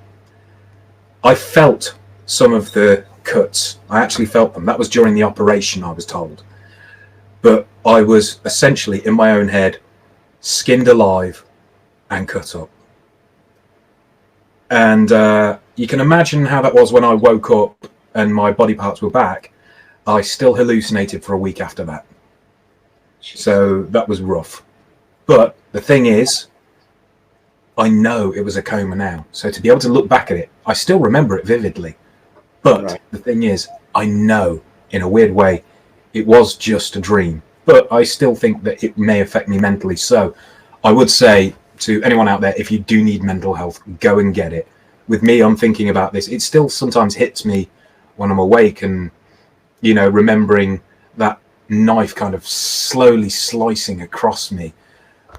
I felt some of the cuts. I actually felt them. That was during the operation, I was told. But I was essentially in my own head, skinned alive and cut up. And you can imagine how that was when I woke up and my body parts were back. I still hallucinated for a week after that. So that was rough. But the thing is, I know it was a coma now. So to be able to look back at it, I still remember it vividly. But the thing is, I know in a weird way, it was just a dream. But I still think that it may affect me mentally. So I would say to anyone out there, if you do need mental health, go and get it. With me, I'm thinking about this. It still sometimes hits me when I'm awake and, you know, remembering that knife kind of slowly slicing across me.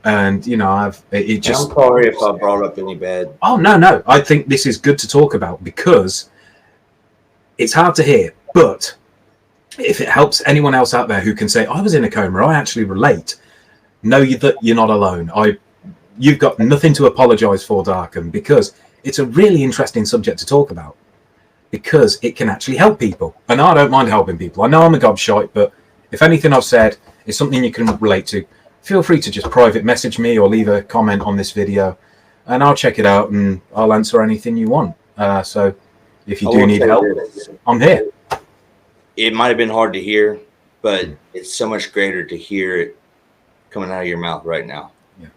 And, you know, it just... I'm sorry if I brought up any bad... Oh, no. I think this is good to talk about because it's hard to hear. But if it helps anyone else out there who can say, I was in a coma, I actually relate, know that you're not alone. You've got nothing to apologise for, Darken, because it's a really interesting subject to talk about because it can actually help people. And I don't mind helping people. I know I'm a gobshite, but if anything I've said is something you can relate to, feel free to just private message me or leave a comment on this video and I'll check it out and I'll answer anything you want. So if you do need help, I'm here. It might have been hard to hear, but it's so much greater to hear it coming out of your mouth right now. Yeah.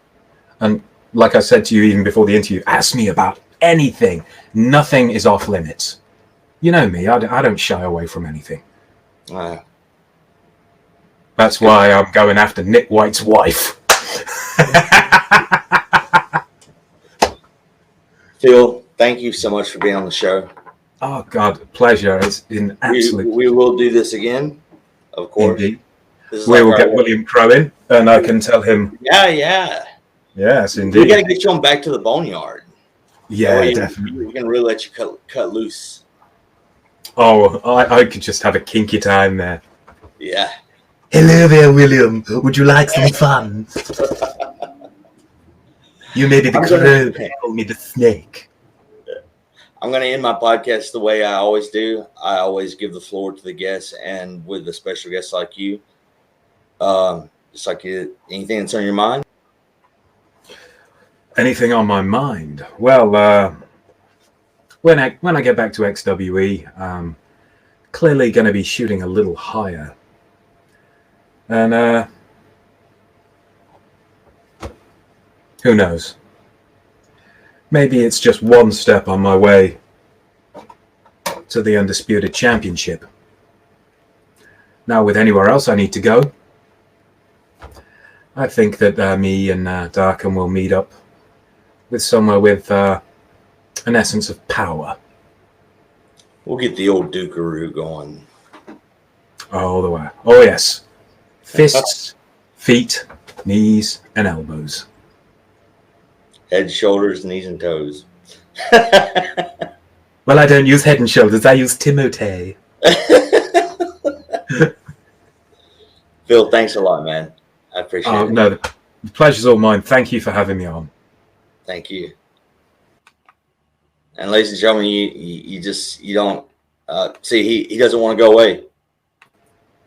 And like I said to you even before the interview, ask me about anything. Nothing is off limits. You know me, I don't shy away from anything. That's why I'm going after Nick White's wife. Phill, thank you so much for being on the show. Oh, God, pleasure. It's been absolute. We will do this again, of course. Indeed. We will get William Crow in, and I can tell him. Yeah. Yes, indeed. We got to get you on back to the boneyard. Yeah, definitely. We can really let you cut loose. Oh, I could just have a kinky time there. Yeah. Hello there, William. Would you like some fun? You may be the crow, but call me the snake. I'm going to end my podcast the way I always do. I always give the floor to the guests, and with a special guest like you, just like anything that's on your mind. Anything on my mind? Well, when I get back to XWE, clearly going to be shooting a little higher, and who knows? Maybe it's just one step on my way to the Undisputed Championship. Now, with anywhere else I need to go, I think that me and Darken will meet up with somewhere with an essence of power. We'll get the old Dukaroo going. All the way. Oh, yes. Fists, feet, knees, and elbows. Head, shoulders, knees, and toes. Well, I don't use head and shoulders. I use Timotei. Phill, thanks a lot, man. I appreciate it. No, the pleasure's all mine. Thank you for having me on. Thank you. And ladies and gentlemen, you don't see he doesn't want to go away.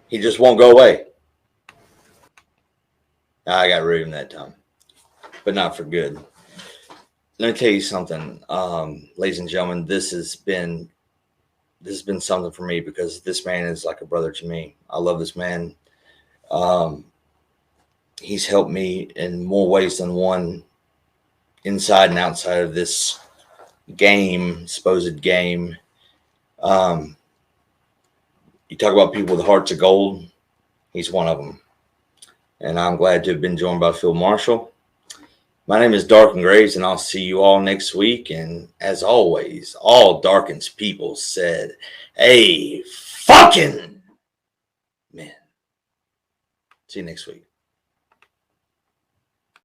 He just won't go away. I got rid of him that time, but not for good. Let me tell you something, ladies and gentlemen. This has been something for me because this man is like a brother to me. I love this man. He's helped me in more ways than one, inside and outside of this supposed game. You talk about people with hearts of gold. He's one of them. And I'm glad to have been joined by Phill Marshall. My name is Darken Graves, and I'll see you all next week. And as always, all Darken's people said, "Hey, fucking men." See you next week.